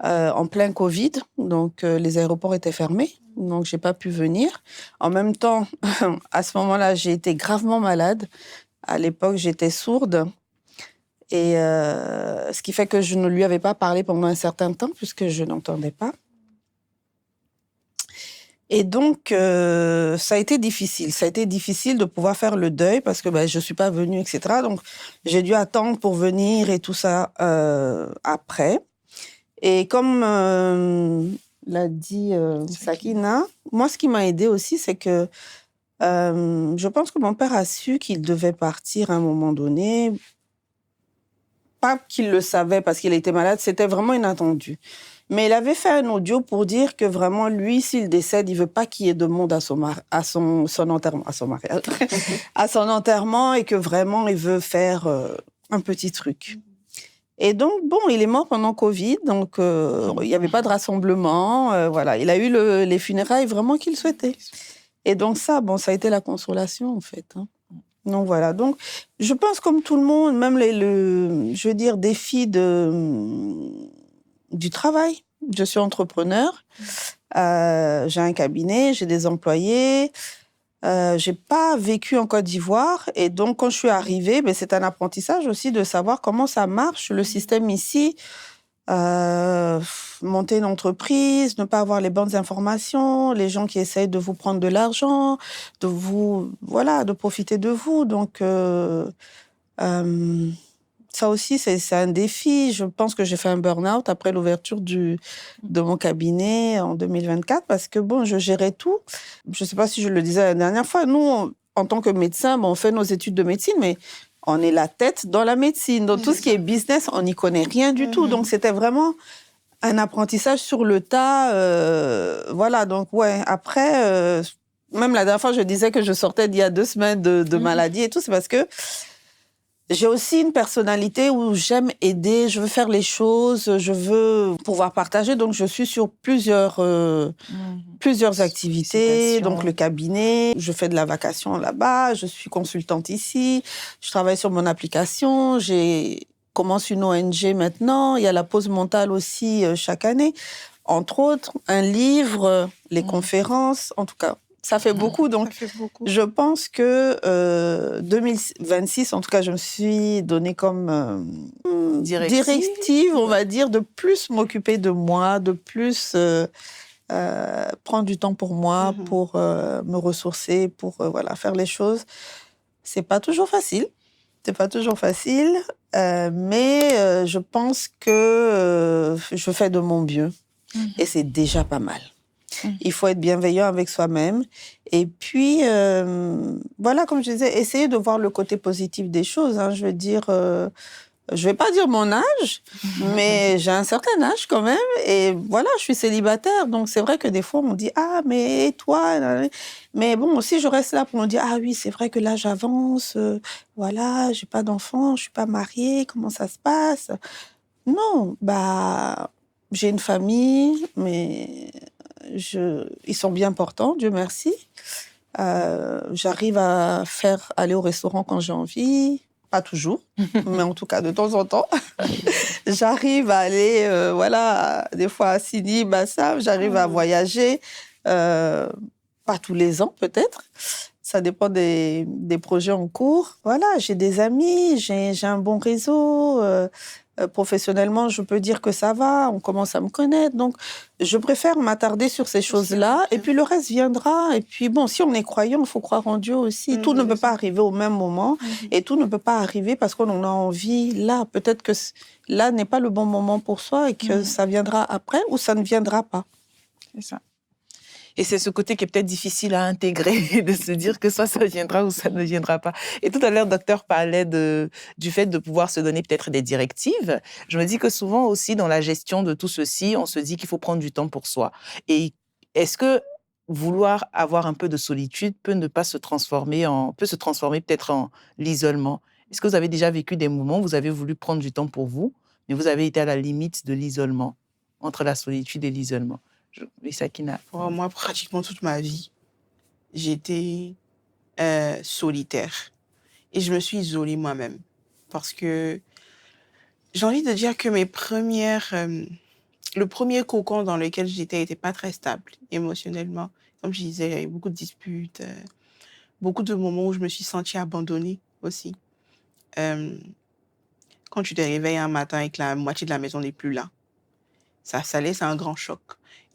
En plein Covid, donc les aéroports étaient fermés, donc j'ai pas pu venir. En même temps, à ce moment-là, j'ai été gravement malade. À l'époque, j'étais sourde, et ce qui fait que je ne lui avais pas parlé pendant un certain temps, puisque je n'entendais pas. Et donc, ça a été difficile. Ça a été difficile de pouvoir faire le deuil, parce que je ne suis pas venue, etc. Donc, j'ai dû attendre pour venir et tout ça après. Et comme l'a dit Sakina, moi, ce qui m'a aidée aussi, c'est que je pense que mon père a su qu'il devait partir à un moment donné. Pas qu'il le savait parce qu'il était malade, c'était vraiment inattendu. Mais il avait fait un audio pour dire que vraiment, lui, s'il décède, il ne veut pas qu'il y ait de monde à son enterrement, à son mariage, à son enterrement, et que vraiment, il veut faire un petit truc. Et donc, bon, il est mort pendant Covid, donc il n'y avait pas de rassemblement. Voilà, il a eu les funérailles vraiment qu'il souhaitait. Et donc ça, ça a été la consolation, en fait. Hein. Donc voilà, donc je pense comme tout le monde, même je veux dire, défis du travail. Je suis entrepreneur, j'ai un cabinet, j'ai des employés. J'ai pas vécu en Côte d'Ivoire, et donc quand je suis arrivée, c'est un apprentissage aussi de savoir comment ça marche, le système ici, monter une entreprise, ne pas avoir les bonnes informations, les gens qui essayent de vous prendre de l'argent, de profiter de vous. Donc ça aussi, c'est un défi. Je pense que j'ai fait un burn-out après l'ouverture de mon cabinet en 2024 parce que, je gérais tout. Je ne sais pas si je le disais la dernière fois. Nous, en tant que médecin, on fait nos études de médecine, mais on est la tête dans la médecine. Donc, tout ce qui est business, on n'y connaît rien du tout. Donc, c'était vraiment un apprentissage sur le tas. Voilà, donc, ouais. Après, même la dernière fois, je disais que je sortais d'il y a 2 semaines de maladie et tout. C'est parce que j'ai aussi une personnalité où j'aime aider, je veux faire les choses, je veux pouvoir partager. Donc, je suis sur plusieurs activités. Donc, le cabinet, je fais de la vacation là-bas, je suis consultante ici, je travaille sur mon application, j'ai commence une ONG maintenant. Il y a la pause mentale aussi chaque année. Entre autres, un livre, les conférences, en tout cas. Ça fait beaucoup, donc je pense que 2026, en tout cas, je me suis donné comme directive, on va dire, de plus m'occuper de moi, de plus prendre du temps pour moi, pour me ressourcer, pour voilà, faire les choses. C'est pas toujours facile. C'est pas toujours facile, mais je pense que je fais de mon mieux. Et c'est déjà pas mal. Il faut être bienveillant avec soi-même. Et puis, voilà, comme je disais, essayer de voir le côté positif des choses. Hein. Je veux dire, je vais pas dire mon âge, mais j'ai un certain âge quand même. Et voilà, je suis célibataire. Donc, c'est vrai que des fois, on dit, ah, mais toi... Mais bon, aussi, je reste là pour me dire, ah oui, c'est vrai que là, j'avance. Voilà, j'ai pas d'enfant, je suis pas mariée. Comment ça se passe? Non, bah... J'ai une famille, mais ils sont bien portants, Dieu merci. J'arrive à faire aller au restaurant quand j'ai envie. Pas toujours, mais en tout cas de temps en temps. J'arrive à aller, voilà, des fois à Sidi, Bassam, j'arrive à voyager. Pas tous les ans peut-être. Ça dépend des projets en cours. Voilà, j'ai des amis, j'ai un bon réseau. Professionnellement, je peux dire que ça va, on commence à me connaître. Donc, je préfère m'attarder sur ces choses-là. Et puis, le reste viendra. Et puis, bon, si on est croyant, il faut croire en Dieu aussi. Tout ne peut pas arriver au même moment. Et tout ne peut pas arriver parce qu'on en a envie là. Peut-être que là n'est pas le bon moment pour soi et que ça viendra après ou ça ne viendra pas. C'est ça. Et c'est ce côté qui est peut-être difficile à intégrer, de se dire que soit ça viendra ou ça ne viendra pas. Et tout à l'heure, docteur parlait du fait de pouvoir se donner peut-être des directives. Je me dis que souvent aussi, dans la gestion de tout ceci, on se dit qu'il faut prendre du temps pour soi. Et est-ce que vouloir avoir un peu de solitude peut se transformer peut-être en l'isolement? Est-ce que vous avez déjà vécu des moments où vous avez voulu prendre du temps pour vous, mais vous avez été à la limite de l'isolement, entre la solitude et l'isolement? Sakina. Pour moi, pratiquement toute ma vie, j'étais solitaire. Et je me suis isolée moi-même. Parce que j'ai envie de dire que le premier cocon dans lequel j'étais n'était pas très stable émotionnellement. Comme je disais, il y avait beaucoup de disputes, beaucoup de moments où je me suis sentie abandonnée aussi. Quand tu te réveilles un matin et que la moitié de la maison n'est plus là, ça laisse un grand choc.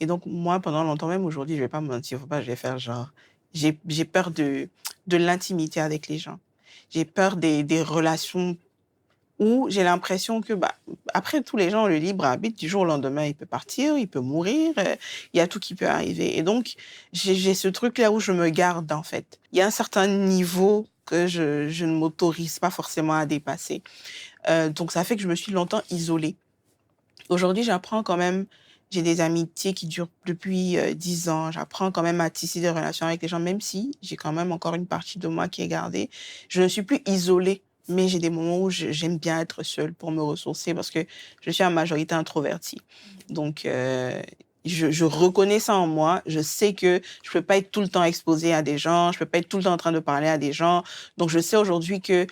Et donc, moi, pendant longtemps, même aujourd'hui, je vais pas me mentir, faut pas que je vais faire genre... J'ai peur de l'intimité avec les gens. J'ai peur des relations où j'ai l'impression que, après, tous les gens ont le libre arbitre. Du jour au lendemain, il peut partir, il peut mourir, il y a tout qui peut arriver. Et donc, j'ai ce truc-là où je me garde, en fait. Il y a un certain niveau que je ne m'autorise pas forcément à dépasser. Donc, ça fait que je me suis longtemps isolée. Aujourd'hui, j'apprends quand même, j'ai des amitiés qui durent depuis 10 ans. J'apprends quand même à tisser des relations avec les gens, même si j'ai quand même encore une partie de moi qui est gardée. Je ne suis plus isolée, mais j'ai des moments où j'aime bien être seule pour me ressourcer parce que je suis en majorité introvertie. Donc, je reconnais ça en moi. Je sais que je peux pas être tout le temps exposée à des gens. Je peux pas être tout le temps en train de parler à des gens. Donc, je sais aujourd'hui que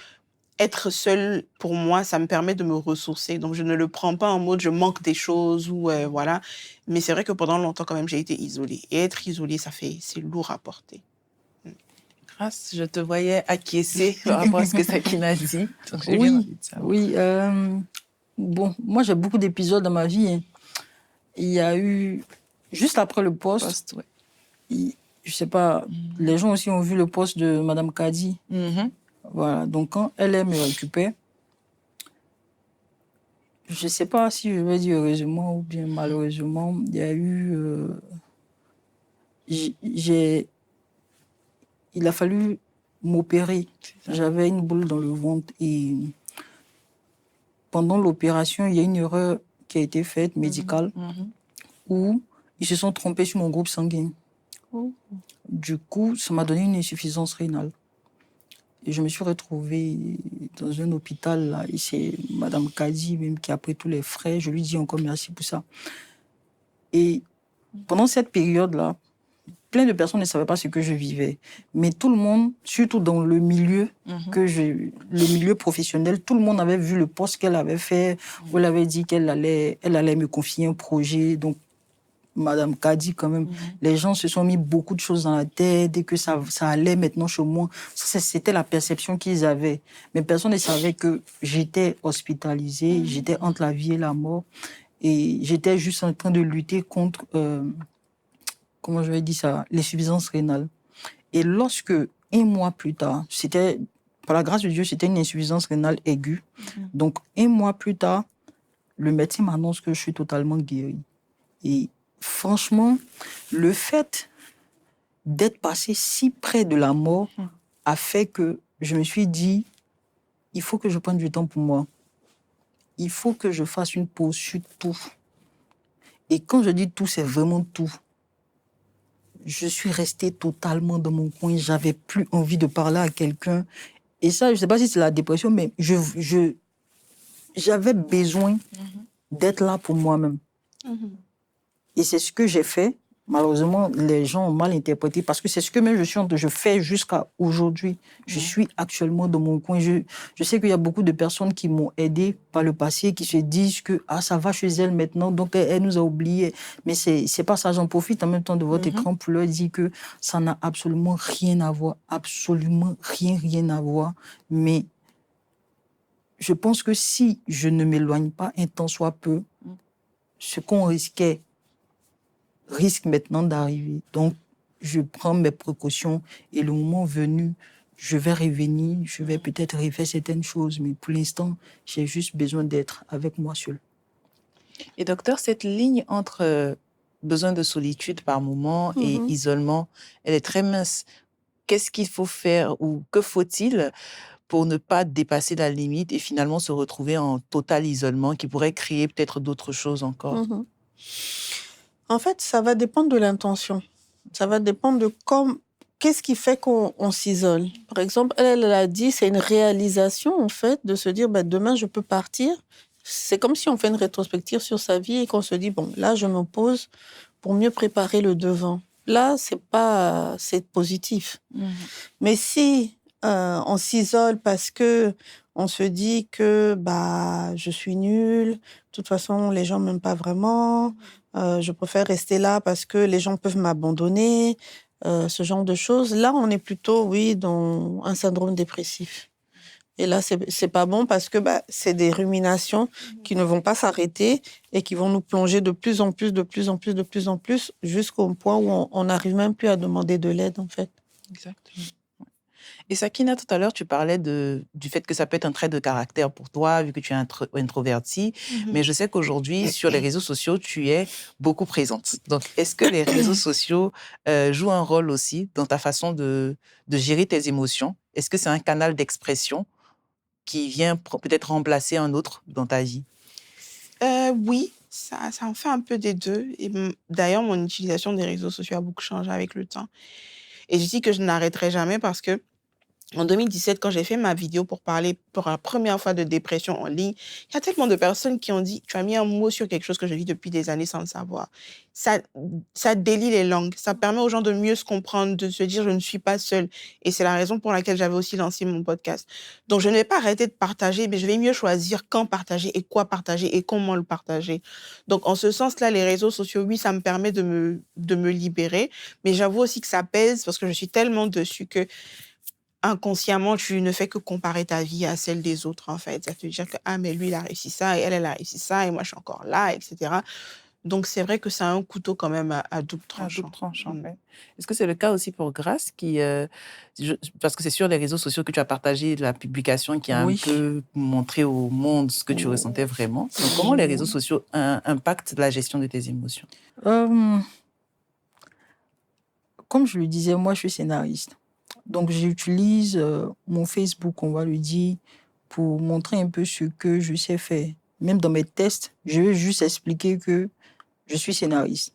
être seule, pour moi, ça me permet de me ressourcer. Donc, je ne le prends pas en mode je manque des choses ou voilà. Mais c'est vrai que pendant longtemps, quand même, j'ai été isolée. Et être isolée, c'est lourd à porter. Grâce, je te voyais acquiescer par rapport à ce que Sakina a dit. Donc, Oui. Bon, moi, j'ai beaucoup d'épisodes dans ma vie. Hein. Il y a eu, juste après le poste, je sais pas, les gens aussi ont vu le poste de Madame Kadi. Voilà, donc quand elle me récupère, je ne sais pas si je vais dire heureusement ou bien malheureusement, il y a eu... il a fallu m'opérer. J'avais une boule dans le ventre et pendant l'opération, il y a une erreur qui a été faite, médicale, où ils se sont trompés sur mon groupe sanguin. Du coup, ça m'a donné une insuffisance rénale. Et je me suis retrouvée dans un hôpital, là, et c'est Madame Kadi même qui a pris tous les frais. Je lui dis encore merci pour ça. Et pendant cette période-là, plein de personnes ne savaient pas ce que je vivais. Mais tout le monde, surtout dans le milieu, le milieu professionnel, tout le monde avait vu le poste qu'elle avait fait. On elle avait dit qu'elle allait me confier un projet. Donc, Madame Kadi, quand même, les gens se sont mis beaucoup de choses dans la tête et que ça allait maintenant chez moi. C'était la perception qu'ils avaient. Mais personne ne savait que j'étais hospitalisée, j'étais entre la vie et la mort. Et j'étais juste en train de lutter contre, comment je vais dire ça, l'insuffisance rénale. Et lorsque, un mois plus tard, par la grâce de Dieu, c'était une insuffisance rénale aiguë. Donc, un mois plus tard, le médecin m'annonce que je suis totalement guérie. Et franchement, le fait d'être passé si près de la mort a fait que je me suis dit, il faut que je prenne du temps pour moi. Il faut que je fasse une pause sur tout. Et quand je dis tout, c'est vraiment tout. Je suis restée totalement dans mon coin. J'avais plus envie de parler à quelqu'un. Et ça, je ne sais pas si c'est la dépression, mais j'avais besoin d'être là pour moi-même. Et c'est ce que j'ai fait. Malheureusement, les gens ont mal interprété parce que c'est ce que même je fais jusqu'à aujourd'hui. Je suis actuellement dans mon coin. Je sais qu'il y a beaucoup de personnes qui m'ont aidé par le passé, qui se disent que ça va chez elle maintenant, donc elle nous a oubliés. Mais c'est pas ça. J'en profite en même temps de votre écran pour leur dire que ça n'a absolument rien à voir. Absolument rien à voir. Mais je pense que si je ne m'éloigne pas un temps soit peu, ce qu'on risque maintenant d'arriver. Donc, je prends mes précautions et le moment venu, je vais revenir, je vais peut-être refaire certaines choses, mais pour l'instant, j'ai juste besoin d'être avec moi seule. Et docteur, cette ligne entre besoin de solitude par moment et isolement, elle est très mince. Qu'est-ce qu'il faut faire ou que faut-il pour ne pas dépasser la limite et finalement se retrouver en total isolement qui pourrait créer peut-être d'autres choses encore? En fait, ça va dépendre de l'intention. Ça va dépendre de qu'est-ce qui fait qu'on s'isole. Par exemple, elle a dit, c'est une réalisation, en fait, de se dire, demain, je peux partir. C'est comme si on fait une rétrospective sur sa vie et qu'on se dit, bon, là, je me pose pour mieux préparer le devant. Là, c'est positif. Mais si on s'isole parce que on se dit que je suis nulle, de toute façon, les gens m'aiment pas vraiment, je préfère rester là parce que les gens peuvent m'abandonner, ce genre de choses. Là, on est plutôt, dans un syndrome dépressif. Et là, c'est pas bon parce que c'est des ruminations qui ne vont pas s'arrêter et qui vont nous plonger de plus en plus, jusqu'au point où on n'arrive même plus à demander de l'aide, en fait. Exactement. Et Sakina, tout à l'heure, tu parlais du fait que ça peut être un trait de caractère pour toi, vu que tu es introvertie. Mais je sais qu'aujourd'hui, sur les réseaux sociaux, tu es beaucoup présente. Donc, est-ce que les réseaux sociaux jouent un rôle aussi dans ta façon de gérer tes émotions? Est-ce que c'est un canal d'expression qui vient peut-être remplacer un autre dans ta vie? Oui, ça en fait un peu des deux. Et d'ailleurs, mon utilisation des réseaux sociaux a beaucoup changé avec le temps. Et je dis que je n'arrêterai jamais parce que en 2017, quand j'ai fait ma vidéo pour parler pour la première fois de dépression en ligne, il y a tellement de personnes qui ont dit, tu as mis un mot sur quelque chose que je vis depuis des années sans le savoir. Ça délie les langues. Ça permet aux gens de mieux se comprendre, de se dire, je ne suis pas seule. Et c'est la raison pour laquelle j'avais aussi lancé mon podcast. Donc, je ne vais pas arrêter de partager, mais je vais mieux choisir quand partager et quoi partager et comment le partager. Donc, en ce sens-là, les réseaux sociaux, oui, ça me permet de me libérer. Mais j'avoue aussi que ça pèse parce que je suis tellement dessus que inconsciemment, tu ne fais que comparer ta vie à celle des autres, en fait. Ça te dire que, mais lui, il a réussi ça, et elle a réussi ça, et moi, je suis encore là, etc. Donc, c'est vrai que c'est un couteau quand même à double tranchant. À double tranchant, ouais. Est-ce que c'est le cas aussi pour Grace parce que c'est sur les réseaux sociaux que tu as partagé la publication qui a un peu montré au monde ce que tu ressentais vraiment. Donc, comment les réseaux sociaux impactent la gestion de tes émotions? Comme je le disais, moi, je suis scénariste. Donc, j'utilise mon Facebook, on va le dire, pour montrer un peu ce que je sais faire. Même dans mes tests, je vais juste expliquer que je suis scénariste.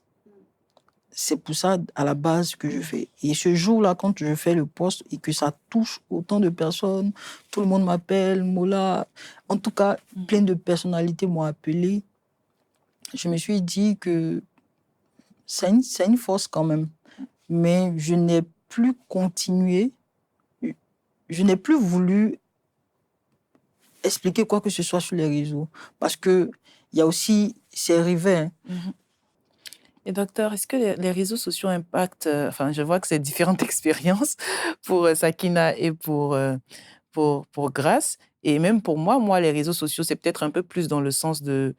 C'est pour ça, à la base, que je fais. Et ce jour-là, quand je fais le post et que ça touche autant de personnes, tout le monde m'appelle, Mola. En tout cas, plein de personnalités m'ont appelé. Je me suis dit que c'est une force quand même. mais je n'ai plus continué, je n'ai plus voulu expliquer quoi que ce soit sur les réseaux. Parce qu'il y a aussi ces rivets. Et docteur, est-ce que les réseaux sociaux impactent, enfin, je vois que c'est différentes expériences pour Sakina et pour Grace. Et même pour moi, les réseaux sociaux, c'est peut-être un peu plus dans le sens de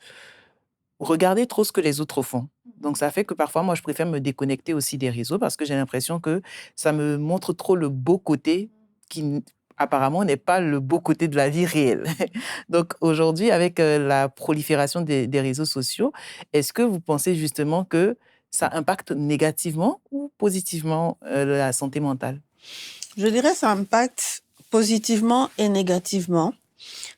regarder trop ce que les autres font. Donc, ça fait que parfois, moi, je préfère me déconnecter aussi des réseaux parce que j'ai l'impression que ça me montre trop le beau côté qui, apparemment, n'est pas le beau côté de la vie réelle. Donc, aujourd'hui, avec la prolifération des réseaux sociaux, est-ce que vous pensez justement que ça impacte négativement ou positivement la santé mentale? Je dirais que ça impacte positivement et négativement,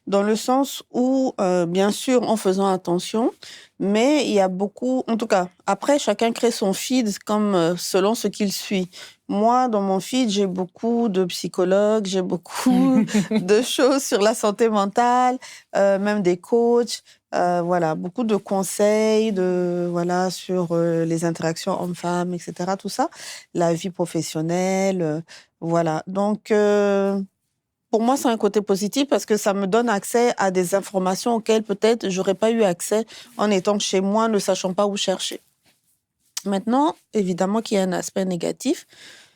dans le sens où, bien sûr, en faisant attention, mais il y a beaucoup, en tout cas, après, chacun crée son feed comme selon ce qu'il suit. Moi, dans mon feed, j'ai beaucoup de psychologues, j'ai beaucoup de choses sur la santé mentale, même des coachs, voilà, beaucoup de conseils voilà, sur les interactions hommes-femmes, etc., tout ça, la vie professionnelle, voilà. Donc, pour moi, c'est un côté positif parce que ça me donne accès à des informations auxquelles peut-être j'aurais pas eu accès en étant chez moi, ne sachant pas où chercher. Maintenant, évidemment qu'il y a un aspect négatif,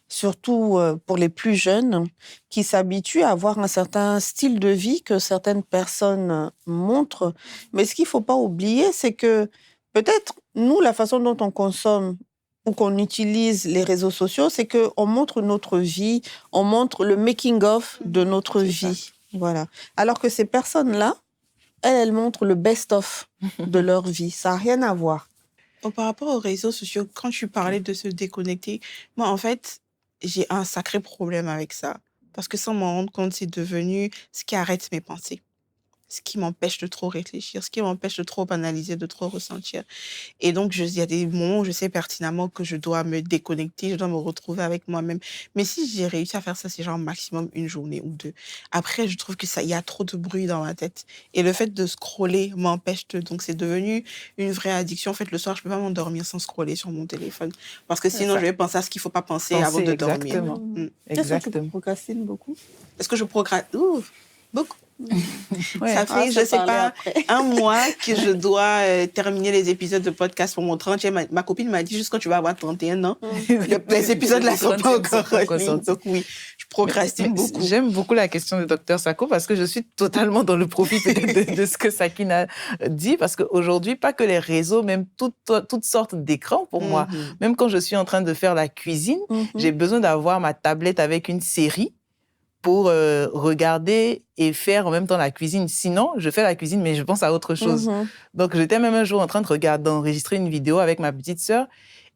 surtout pour les plus jeunes, qui s'habituent à avoir un certain style de vie que certaines personnes montrent. Mais ce qu'il faut pas oublier, c'est que peut-être, nous, la façon dont on consomme ou qu'on utilise les réseaux sociaux, c'est qu'on montre notre vie, on montre le making-of de notre vie. Voilà. Alors que ces personnes-là, elles montrent le best-of de leur vie. Ça n'a rien à voir. Par rapport aux réseaux sociaux, quand tu parlais de se déconnecter, moi, en fait, j'ai un sacré problème avec ça. Parce que sans m'en rendre compte, c'est devenu ce qui arrête mes pensées. Ce qui m'empêche de trop réfléchir, ce qui m'empêche de trop analyser, de trop ressentir. Et donc, il y a des moments où je sais pertinemment que je dois me déconnecter, je dois me retrouver avec moi-même. Mais si j'ai réussi à faire ça, c'est genre maximum une journée ou deux. Après, je trouve que il y a trop de bruit dans ma tête. Et le fait de scroller m'empêche de... Donc, c'est devenu une vraie addiction. En fait, le soir, je peux pas m'endormir sans scroller sur mon téléphone. Parce que sinon, je vais penser à ce qu'il faut pas penser avant de dormir. Exactement. Est-ce que tu procrastines beaucoup? Est-ce que je procrastine? Beaucoup. Ouais. Ça fait, je sais pas, un mois que je dois terminer les épisodes de podcast pour mon 30e. Ma copine m'a dit, juste quand tu vas avoir 31 ans, les épisodes là sont pas encore sortis. Donc oui, je procrastine beaucoup. J'aime beaucoup la question du docteur Sako parce que je suis totalement dans le profit de ce que Sakina dit, parce qu'aujourd'hui, pas que les réseaux, même toutes sortes d'écrans pour moi. Même quand je suis en train de faire la cuisine, j'ai besoin d'avoir ma tablette avec une série pour regarder et faire en même temps la cuisine. Sinon, je fais la cuisine, mais je pense à autre chose. Donc, j'étais même un jour en train d'enregistrer une vidéo avec ma petite sœur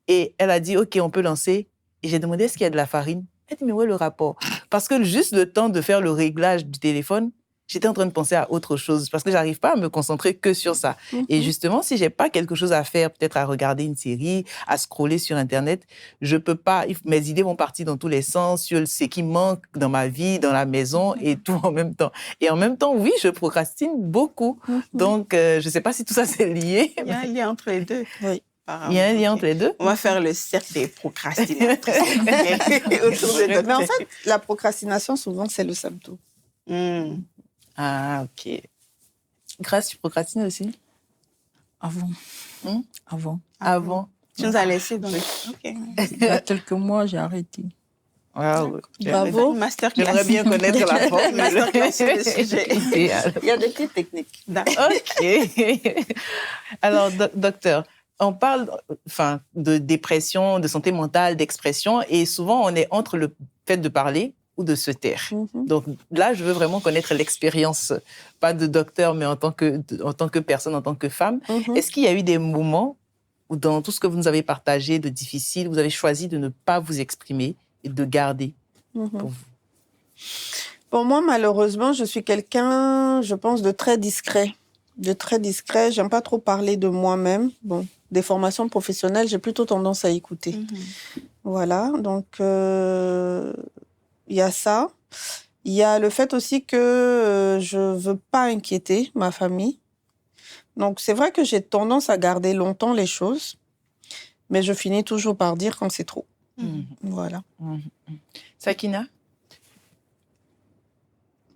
et elle a dit, OK, on peut lancer. Et j'ai demandé, est-ce qu'il y a de la farine? Elle dit, mais où est le rapport? Parce que juste le temps de faire le réglage du téléphone, j'étais en train de penser à autre chose parce que j'arrive pas à me concentrer que sur ça. Et justement, si j'ai pas quelque chose à faire, peut-être à regarder une série, à scroller sur Internet, je peux pas, mes idées vont partir dans tous les sens sur ce qui manque dans ma vie, dans la maison et tout en même temps. Et en même temps, oui, je procrastine beaucoup. Donc, je sais pas si tout ça c'est lié. Il y a un lien entre les deux. Oui. Il y a un lien entre les deux. On va faire le cercle des procrastinatrices. Mais en fait, la procrastination, souvent, c'est le symptôme. Ah, OK. Grace, tu procrastines aussi? Avant. Avant. Tu nous as laissé dans le... OK. Il y a quelques mois, j'ai arrêté. Wow. Bravo. J'aimerais bien connaître la formule. Masterclass sur le sujet. Il y a des petites techniques. OK. Alors, docteur, on parle de dépression, de santé mentale, d'expression, et souvent, on est entre le fait de parler ou de se taire. Donc là, je veux vraiment connaître l'expérience, pas de docteur, mais en tant que personne, en tant que femme. Est-ce qu'il y a eu des moments où, dans tout ce que vous nous avez partagé de difficile, vous avez choisi de ne pas vous exprimer et de garder pour vous? Pour moi, malheureusement, je suis quelqu'un, je pense, de très discret. J'aime pas trop parler de moi-même. Bon, des formations professionnelles, j'ai plutôt tendance à écouter. Voilà, donc... il y a ça. Il y a le fait aussi que je veux pas inquiéter ma famille. Donc, c'est vrai que j'ai tendance à garder longtemps les choses, mais je finis toujours par dire quand c'est trop. Voilà. Sakina?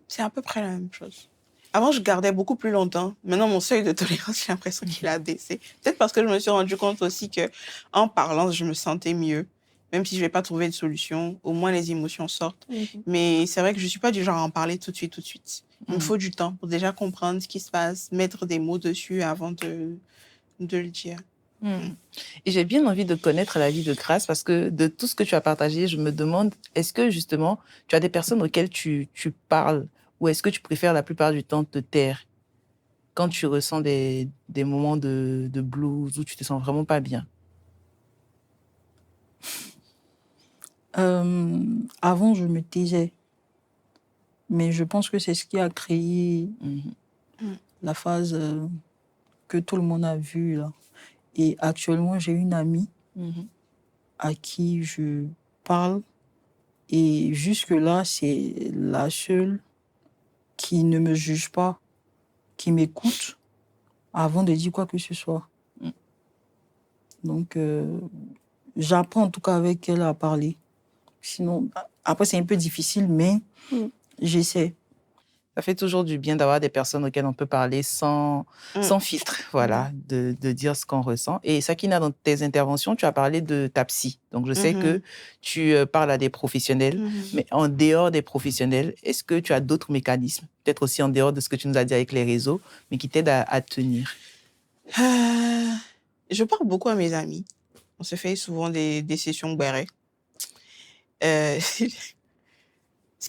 C'est à peu près la même chose. Avant, je gardais beaucoup plus longtemps. Maintenant, mon seuil de tolérance, j'ai l'impression qu'il a baissé. Peut-être parce que je me suis rendu compte aussi que en parlant, je me sentais mieux. Même si je vais pas trouver de solution, au moins les émotions sortent. Mais c'est vrai que je suis pas du genre à en parler tout de suite, tout de suite. Il me faut du temps pour déjà comprendre ce qui se passe, mettre des mots dessus avant de le dire. Et j'ai bien envie de connaître la vie de Grace parce que de tout ce que tu as partagé, je me demande, est-ce que justement, tu as des personnes auxquelles tu parles ou est-ce que tu préfères la plupart du temps te taire quand tu ressens des moments de blues où tu te sens vraiment pas bien? Avant, je me taisais. Mais je pense que c'est ce qui a créé la phase que tout le monde a vue là. Et actuellement, j'ai une amie à qui je parle. Et jusque-là, c'est la seule qui ne me juge pas, qui m'écoute avant de dire quoi que ce soit. Donc, j'apprends en tout cas avec elle à parler. Sinon, après, c'est un peu difficile, mais j'essaie. Ça fait toujours du bien d'avoir des personnes auxquelles on peut parler sans filtre, voilà, de dire ce qu'on ressent. Et Sakina, dans tes interventions, tu as parlé de ta psy. Donc, je sais que tu parles à des professionnels, mais en dehors des professionnels, est-ce que tu as d'autres mécanismes, peut-être aussi en dehors de ce que tu nous as dit avec les réseaux, mais qui t'aident à tenir? Je parle beaucoup à mes amis. On se fait souvent des sessions barrées. Ce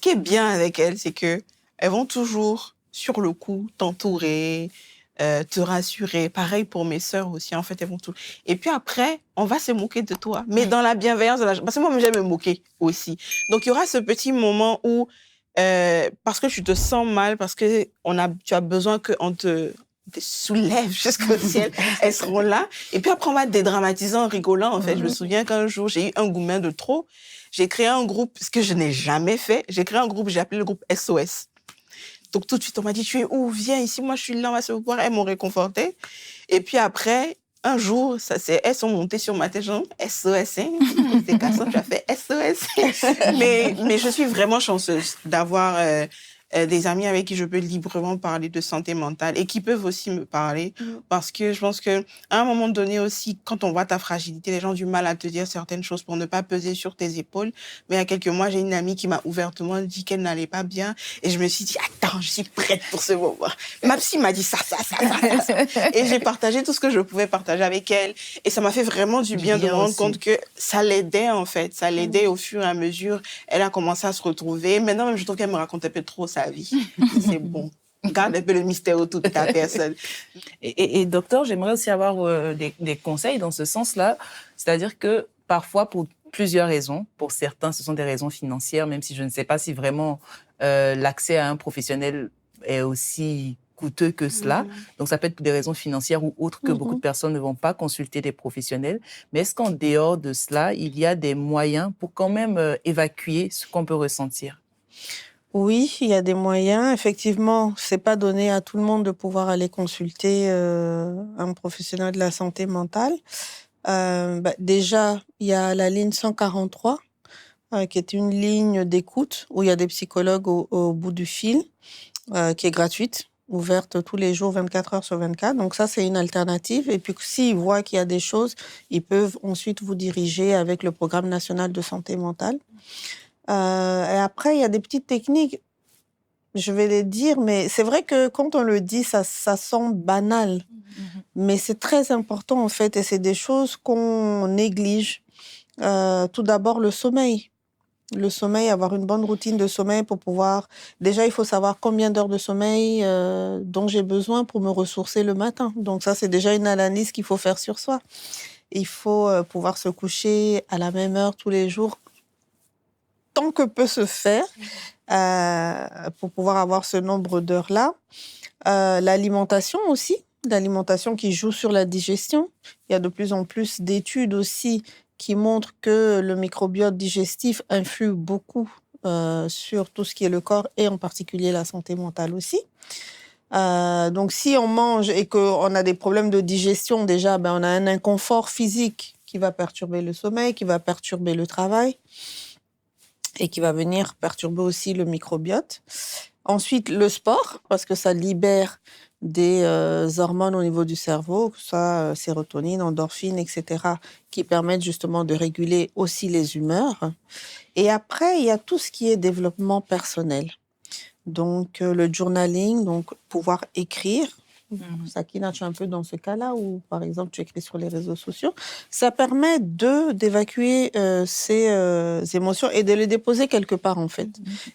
qui est bien avec elles, c'est que elles vont toujours, sur le coup, t'entourer, te rassurer. Pareil pour mes sœurs aussi, en fait, elles vont tout. Et puis après, on va se moquer de toi, mais dans la bienveillance. Parce que moi, j'aime me moquer aussi. Donc, il y aura ce petit moment où, parce que tu te sens mal, parce que tu as besoin qu'on te soulève jusqu'au ciel, elles seront là. Et puis après, on va dédramatiser en rigolant, en fait. Je me souviens qu'un jour, j'ai eu un gourmet de trop. J'ai créé un groupe, ce que je n'ai jamais fait. J'ai créé un groupe, j'ai appelé le groupe SOS. Donc, tout de suite, on m'a dit, tu es où? Viens ici, moi, je suis là, on va se voir. Elles m'ont réconfortée. Et puis après, un jour, elles sont montées sur ma tête, genre, SOS, hein? T'es cassant, tu as fait SOS. mais je suis vraiment chanceuse d'avoir des amis avec qui je peux librement parler de santé mentale et qui peuvent aussi me parler parce que je pense que à un moment donné aussi, quand on voit ta fragilité, les gens ont du mal à te dire certaines choses pour ne pas peser sur tes épaules. Mais il y a quelques mois, j'ai une amie qui m'a ouvertement dit qu'elle n'allait pas bien et je me suis dit, attends, je suis prête pour ce moment. Ma psy m'a dit ça. Et j'ai partagé tout ce que je pouvais partager avec elle et ça m'a fait vraiment du bien de me rendre compte que ça l'aidait en fait. Ça l'aidait au fur et à mesure. Elle a commencé à se retrouver. Maintenant, même, je trouve qu'elle me raconte un peu trop sa vie. C'est bon. Garde un peu le mystère autour de ta personne. Et docteur, j'aimerais aussi avoir des conseils dans ce sens-là. C'est-à-dire que parfois, pour plusieurs raisons, pour certains, ce sont des raisons financières, même si je ne sais pas si vraiment l'accès à un professionnel est aussi coûteux que cela. Donc, ça peut être pour des raisons financières ou autres que beaucoup de personnes ne vont pas consulter des professionnels. Mais est-ce qu'en dehors de cela, il y a des moyens pour quand même évacuer ce qu'on peut ressentir? Oui, il y a des moyens. Effectivement, c'est pas donné à tout le monde de pouvoir aller consulter un professionnel de la santé mentale. Déjà, il y a la ligne 143, qui est une ligne d'écoute où il y a des psychologues au bout du fil, qui est gratuite, ouverte tous les jours, 24 heures sur 24. Donc ça, c'est une alternative. Et puis, s'ils voient qu'il y a des choses, ils peuvent ensuite vous diriger avec le Programme national de santé mentale. Et après, il y a des petites techniques, je vais les dire, mais c'est vrai que quand on le dit, ça semble banal. Mais c'est très important, en fait, et c'est des choses qu'on néglige. Tout d'abord, le sommeil. Le sommeil, avoir une bonne routine de sommeil pour pouvoir... Déjà, il faut savoir combien d'heures de sommeil dont j'ai besoin pour me ressourcer le matin. Donc ça, c'est déjà une analyse qu'il faut faire sur soi. Il faut pouvoir se coucher à la même heure tous les jours, tant que peut se faire, pour pouvoir avoir ce nombre d'heures-là. L'alimentation aussi, l'alimentation qui joue sur la digestion. Il y a de plus en plus d'études aussi qui montrent que le microbiote digestif influe beaucoup sur tout ce qui est le corps et en particulier la santé mentale aussi. Donc si on mange et qu'on a des problèmes de digestion, déjà, on a un inconfort physique qui va perturber le sommeil, qui va perturber le travail et qui va venir perturber aussi le microbiote. Ensuite, le sport, parce que ça libère des hormones au niveau du cerveau, que ce soit sérotonine, endorphine, etc., qui permettent justement de réguler aussi les humeurs. Et après, il y a tout ce qui est développement personnel. Donc, le journaling, donc pouvoir écrire. Sakina, tu es un peu dans ce cas-là où, par exemple, tu écris sur les réseaux sociaux. Ça permet d'évacuer ces émotions et de les déposer quelque part, en fait.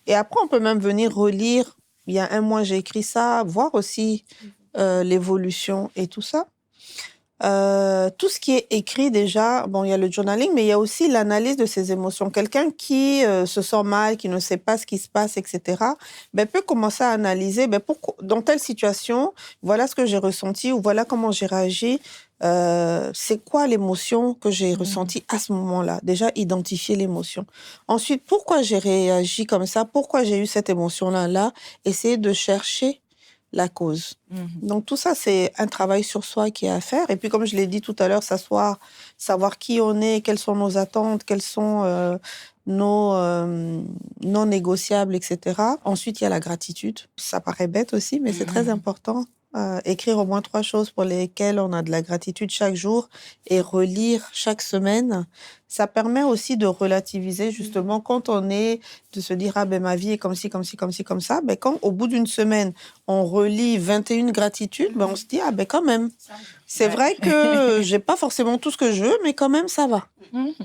Et après, on peut même venir relire. Il y a un mois, j'ai écrit ça, voir aussi l'évolution et tout ça. Tout ce qui est écrit déjà, bon, il y a le journaling, mais il y a aussi l'analyse de ses émotions. Quelqu'un qui se sent mal, qui ne sait pas ce qui se passe, etc., ben, peut commencer à analyser, ben, dans telle situation, voilà ce que j'ai ressenti ou voilà comment j'ai réagi. C'est quoi l'émotion que j'ai ressentie à ce moment-là? Déjà, identifier l'émotion. Ensuite, pourquoi j'ai réagi comme ça? Pourquoi j'ai eu cette émotion-là? Essayer de chercher la cause. Donc, tout ça, c'est un travail sur soi qui est à faire. Et puis, comme je l'ai dit tout à l'heure, s'asseoir, savoir qui on est, quelles sont nos attentes, quelles sont nos non négociables, etc. Ensuite, il y a la gratitude. Ça paraît bête aussi, mais c'est très important. Écrire au moins 3 choses pour lesquelles on a de la gratitude chaque jour et relire chaque semaine. Ça permet aussi de relativiser, justement, quand on est, de se dire, ah ben ma vie est comme ci, comme ci, comme ci, comme ça. Ben, quand au bout d'une semaine, on relit 21 gratitudes, ben, on se dit, ah ben quand même. C'est vrai que j'ai pas forcément tout ce que je veux, mais quand même, ça va.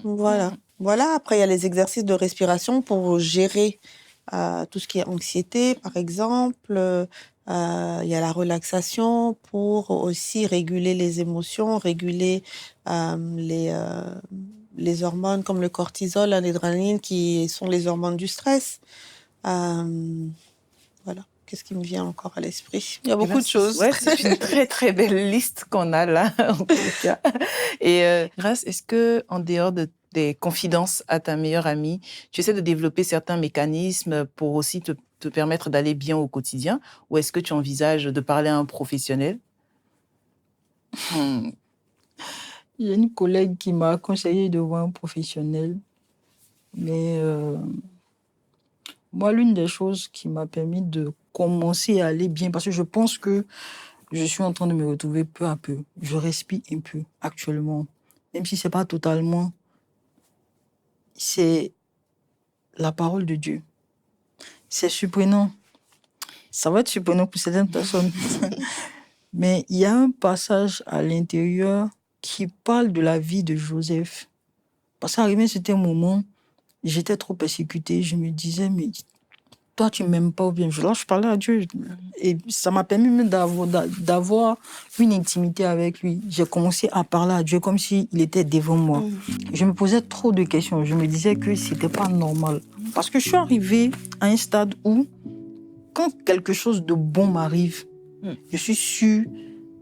Voilà. Voilà. Après, il y a les exercices de respiration pour gérer tout ce qui est anxiété, par exemple. Il y a la relaxation pour aussi réguler les émotions, réguler les hormones comme le cortisol, l'adrénaline, qui sont les hormones du stress. Voilà. Qu'est-ce qui me vient encore à l'esprit? Il y a beaucoup de choses. Ouais, c'est une très, très belle liste qu'on a là, en tout cas. Et Grace, est-ce que, en dehors des confidences à ta meilleure amie, tu essaies de développer certains mécanismes pour aussi te permettre d'aller bien au quotidien, ou est-ce que tu envisages de parler à un professionnel? Il y a une collègue qui m'a conseillé de voir un professionnel, mais moi, l'une des choses qui m'a permis de commencer à aller bien, parce que je pense que je suis en train de me retrouver peu à peu. Je respire un peu actuellement, même si c'est pas totalement. C'est la parole de Dieu. C'est surprenant. Ça va être surprenant pour certaines personnes. Mais il y a un passage à l'intérieur qui parle de la vie de Joseph. Parce qu'arrivé à un moment, j'étais trop persécutée. Je me disais, mais toi, tu ne m'aimes pas ou bien. Je parlais à Dieu. Et ça m'a permis même d'avoir une intimité avec lui. J'ai commencé à parler à Dieu comme s'il était devant moi. Je me posais trop de questions. Je me disais que ce n'était pas normal. Parce que je suis arrivée à un stade où, quand quelque chose de bon m'arrive, je suis sûre,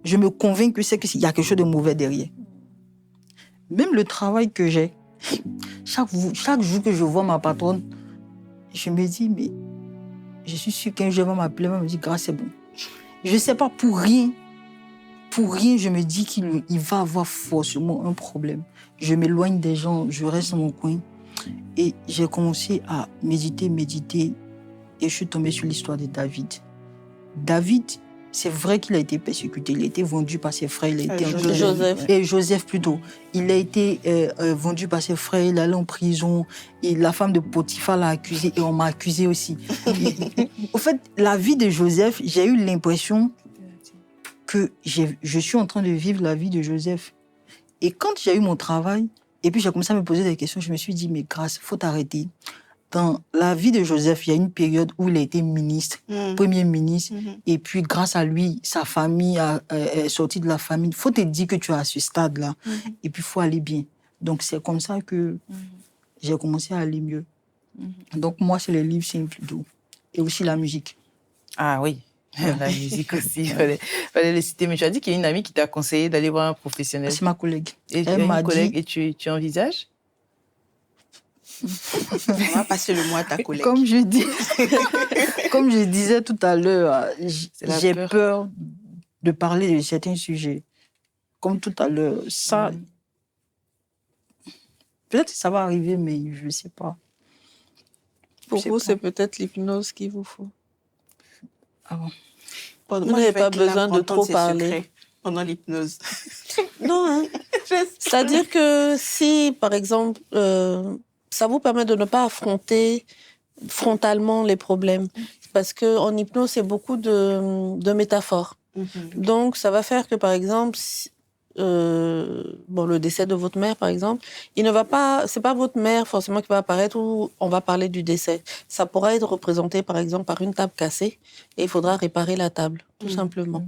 je me convainc que c'est qu'il y a quelque chose de mauvais derrière. Même le travail que j'ai, chaque jour que je vois ma patronne, je me dis, mais je suis sûre qu'un jour elle va m'appeler, elle va me dire, Grace, c'est bon. Je ne sais pas, pour rien, je me dis qu'il va avoir forcément un problème. Je m'éloigne des gens, je reste dans mon coin. Et j'ai commencé à méditer, et je suis tombée sur l'histoire de David. David, c'est vrai qu'il a été persécuté, il a été vendu par ses frères, Joseph plutôt. Il a été vendu par ses frères, il est allé en prison, et la femme de Potiphar l'a accusé, et on m'a accusé aussi. Au fait, la vie de Joseph, j'ai eu l'impression que je suis en train de vivre la vie de Joseph. Et quand j'ai eu mon travail, et puis j'ai commencé à me poser des questions, je me suis dit, mais Grace, il faut t'arrêter. Dans la vie de Joseph, il y a une période où il a été ministre, premier ministre, et puis grâce à lui, sa famille est sortie de la famine. Il faut te dire que tu es à ce stade-là, et puis il faut aller bien. Donc c'est comme ça que j'ai commencé à aller mieux. Donc moi, c'est les livres simples plutôt, et aussi la musique. Ah oui, la musique aussi, il fallait les citer. Mais tu as dit qu'il y a une amie qui t'a conseillé d'aller voir un professionnel. C'est ma collègue. Et elle m'a dit... Et tu envisages? On va passer le mot à ta collègue. Comme je disais tout à l'heure, j'ai peur de parler de certains sujets. Comme tout à l'heure, ça, Peut-être que ça va arriver, mais je ne sais pas. Pour Je sais vous, pas. c'est peut-être l'hypnose qu'il vous faut. Ah bon. Bon, Vous moi, je n'avez vais pas être là besoin pour de entendre trop ses parler. secrets pendant l'hypnose. Non, hein. C'est-à-dire que si, par exemple, ça vous permet de ne pas affronter frontalement les problèmes. Parce qu'en hypnose, c'est beaucoup de métaphores. Donc, ça va faire que, par exemple, le décès de votre mère, par exemple, il ne va pas, c'est pas votre mère forcément qui va apparaître où on va parler du décès. Ça pourra être représenté, par exemple, par une table cassée et il faudra réparer la table, tout simplement.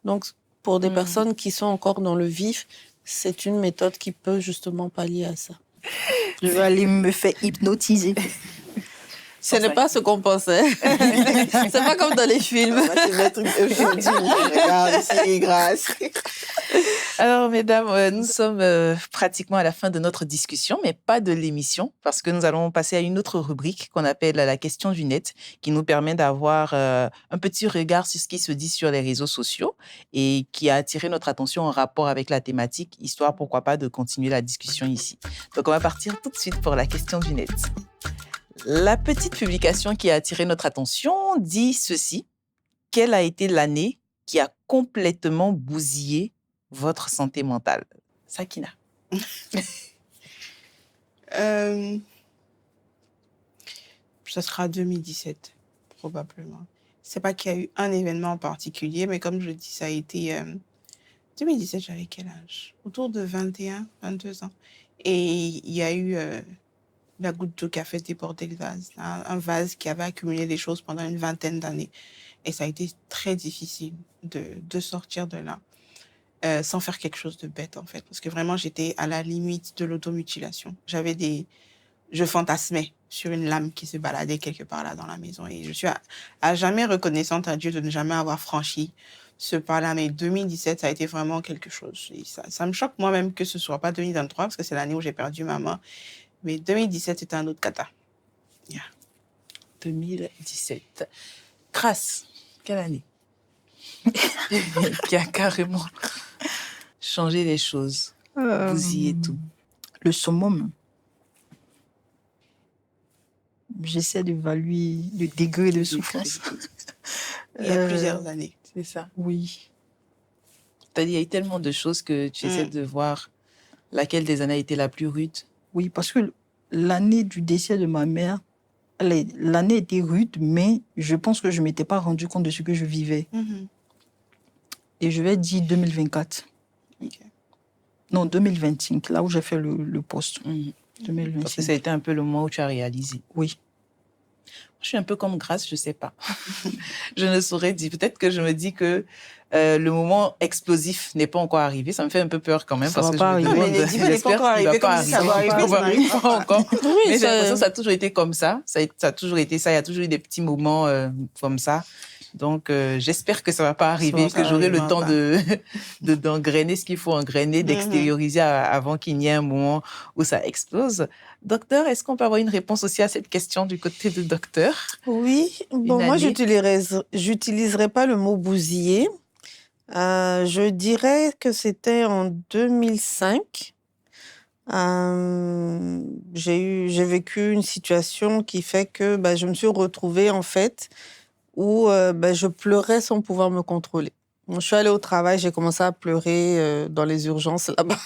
Donc, pour des personnes qui sont encore dans le vif, c'est une méthode qui peut justement pallier à ça. Je vais aller me faire hypnotiser. Ce n'est pas ce qu'on pensait. C'est pas comme dans les films. On va te mettre aujourd'hui. Regarde, ici, grâce. Alors, mesdames, nous sommes pratiquement à la fin de notre discussion, mais pas de l'émission, parce que nous allons passer à une autre rubrique qu'on appelle la question du net, qui nous permet d'avoir un petit regard sur ce qui se dit sur les réseaux sociaux et qui a attiré notre attention en rapport avec la thématique, histoire, pourquoi pas, de continuer la discussion ici. Donc, on va partir tout de suite pour la question du net. La petite publication qui a attiré notre attention dit ceci. Quelle a été l'année qui a complètement bousillé votre santé mentale? Sakina. Ce sera 2017, probablement. C'est pas qu'il y a eu un événement en particulier, mais comme je dis, ça a été... 2017, j'avais quel âge? Autour de 21, 22 ans. Et il y a eu la goutte d'eau qui a fait déborder le vase. Un vase qui avait accumulé des choses pendant une vingtaine d'années. Et ça a été très difficile de sortir de là. Sans faire quelque chose de bête, en fait. Parce que vraiment, j'étais à la limite de l'automutilation. Je fantasmais sur une lame qui se baladait quelque part là dans la maison. Et je suis à jamais reconnaissante à Dieu de ne jamais avoir franchi ce pas-là. Mais 2017, ça a été vraiment quelque chose. Et ça me choque moi-même que ce soit pas 2023, parce que c'est l'année où j'ai perdu maman. Mais 2017, c'était un autre kata. 2017. Grâce, quelle année qui a carrément changé les choses, bousillé tout? Le summum. J'essaie d'évaluer le degré de souffrance. Il y a plusieurs années. C'est ça. Oui. C'est-à-dire, il y a eu tellement de choses que tu essaies de voir laquelle des années a été la plus rude. Oui, parce que l'année du décès de ma mère, l'année était rude, mais je pense que je ne m'étais pas rendu compte de ce que je vivais. Et je vais dire 2024. Ok. Non, 2025, là où j'ai fait le poste. 2025. Parce que ça a été un peu le moment où tu as réalisé. Oui. Je suis un peu comme Grâce, je ne sais pas. Je ne saurais dire. Peut-être que je me dis que le moment explosif n'est pas encore arrivé. Ça me fait un peu peur quand même. Ça parce va que pas je me arriver. demande, Mais dis-moi, il n'est pas encore arrivé comme si ça va arriver. Ça Ça n'arrive n'arrive pas encore. Oui, Mais j'ai ça- l'impression que ça a toujours été comme ça. Ça a toujours été ça. Il y a toujours eu des petits moments comme ça. Donc, j'espère que ça ne va pas arriver, Ça que j'aurai le arrivera temps pas. d'engrainer ce qu'il faut engrainer, d'extérioriser avant qu'il n'y ait un moment où ça explose. Docteur, est-ce qu'on peut avoir une réponse aussi à cette question du côté du docteur? Oui, bon, moi, année. j'utiliserai pas le mot bousiller. Je dirais que c'était en 2005. J'ai vécu une situation qui fait que je me suis retrouvée, en fait, où je pleurais sans pouvoir me contrôler. Donc, je suis allée au travail, j'ai commencé à pleurer dans les urgences là-bas.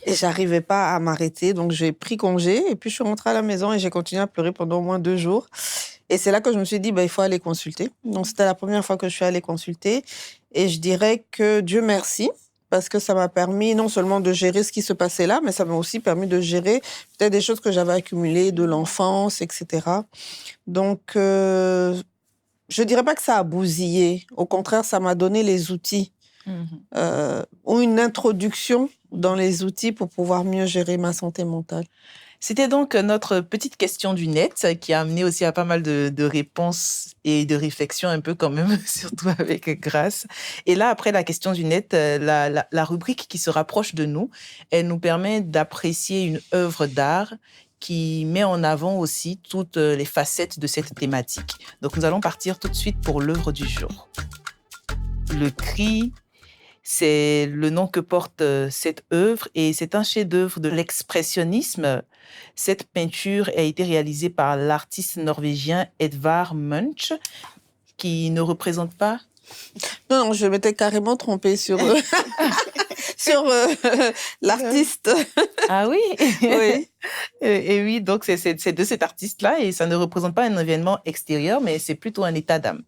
Et j'arrivais pas à m'arrêter, donc j'ai pris congé et puis je suis rentrée à la maison et j'ai continué à pleurer pendant au moins 2 jours. Et c'est là que je me suis dit, il faut aller consulter. Donc c'était la première fois que je suis allée consulter et je dirais que Dieu merci parce que ça m'a permis non seulement de gérer ce qui se passait là, mais ça m'a aussi permis de gérer peut-être des choses que j'avais accumulées de l'enfance, etc. Donc je dirais pas que ça a bousillé, au contraire, ça m'a donné les outils. Ou une introduction dans les outils pour pouvoir mieux gérer ma santé mentale. C'était donc notre petite question du net qui a amené aussi à pas mal de réponses et de réflexions un peu quand même, surtout avec Grâce. Et là, après la question du net, la rubrique qui se rapproche de nous, elle nous permet d'apprécier une œuvre d'art qui met en avant aussi toutes les facettes de cette thématique. Donc, nous allons partir tout de suite pour l'œuvre du jour. Le cri C'est le nom que porte cette œuvre et c'est un chef-d'œuvre de l'expressionnisme. Cette peinture a été réalisée par l'artiste norvégien Edvard Munch, qui ne représente pas... Non, je m'étais carrément trompée sur, sur l'artiste. Ah oui? Oui. Et oui, donc c'est de cet artiste-là et ça ne représente pas un événement extérieur, mais c'est plutôt un état d'âme.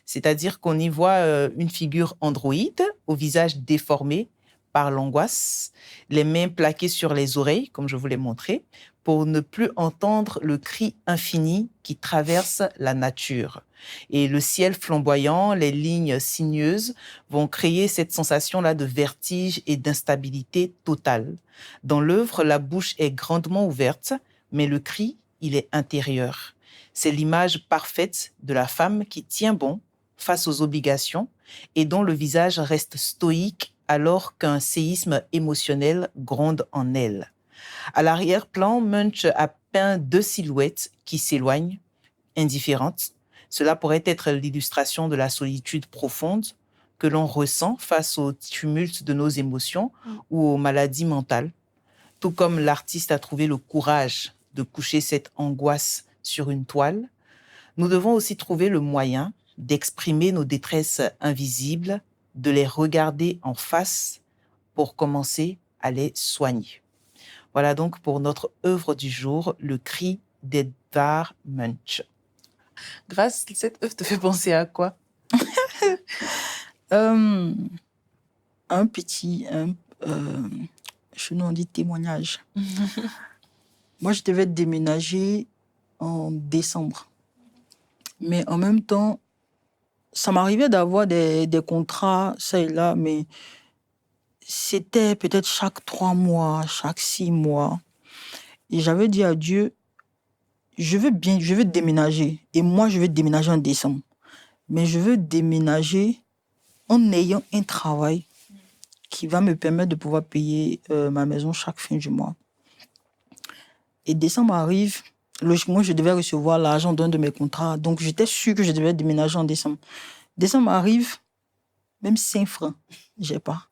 C'est-à-dire qu'on y voit une figure androïde au visage déformé par l'angoisse, les mains plaquées sur les oreilles, comme je vous l'ai montré, pour ne plus entendre le cri infini qui traverse la nature. Et le ciel flamboyant, les lignes sinueuses vont créer cette sensation-là de vertige et d'instabilité totale. Dans l'œuvre, la bouche est grandement ouverte, mais le cri, il est intérieur. C'est l'image parfaite de la femme qui tient bon face aux obligations et dont le visage reste stoïque alors qu'un séisme émotionnel gronde en elle. À l'arrière-plan, Munch a peint 2 silhouettes qui s'éloignent, indifférentes. Cela pourrait être l'illustration de la solitude profonde que l'on ressent face au tumulte de nos émotions ou aux maladies mentales. Tout comme l'artiste a trouvé le courage de coucher cette angoisse sur une toile, nous devons aussi trouver le moyen d'exprimer nos détresses invisibles, de les regarder en face pour commencer à les soigner. Voilà donc pour notre œuvre du jour, le cri d'Edvard Munch. Grâce, cette œuvre te fait penser à quoi? Un petit, chez nous on dit témoignage. Moi, je devais déménager en décembre. Mais en même temps, ça m'arrivait d'avoir des contrats, ça et là, mais c'était peut-être chaque 3 mois, chaque 6 mois. Et j'avais dit à Dieu, je veux déménager. Et moi, je veux déménager en décembre. Mais je veux déménager en ayant un travail qui va me permettre de pouvoir payer ma maison chaque fin du mois. Et décembre arrive, logiquement, je devais recevoir l'argent d'un de mes contrats. Donc, j'étais sûre que je devais déménager en décembre. Décembre arrive, même 5 francs, j'ai pas.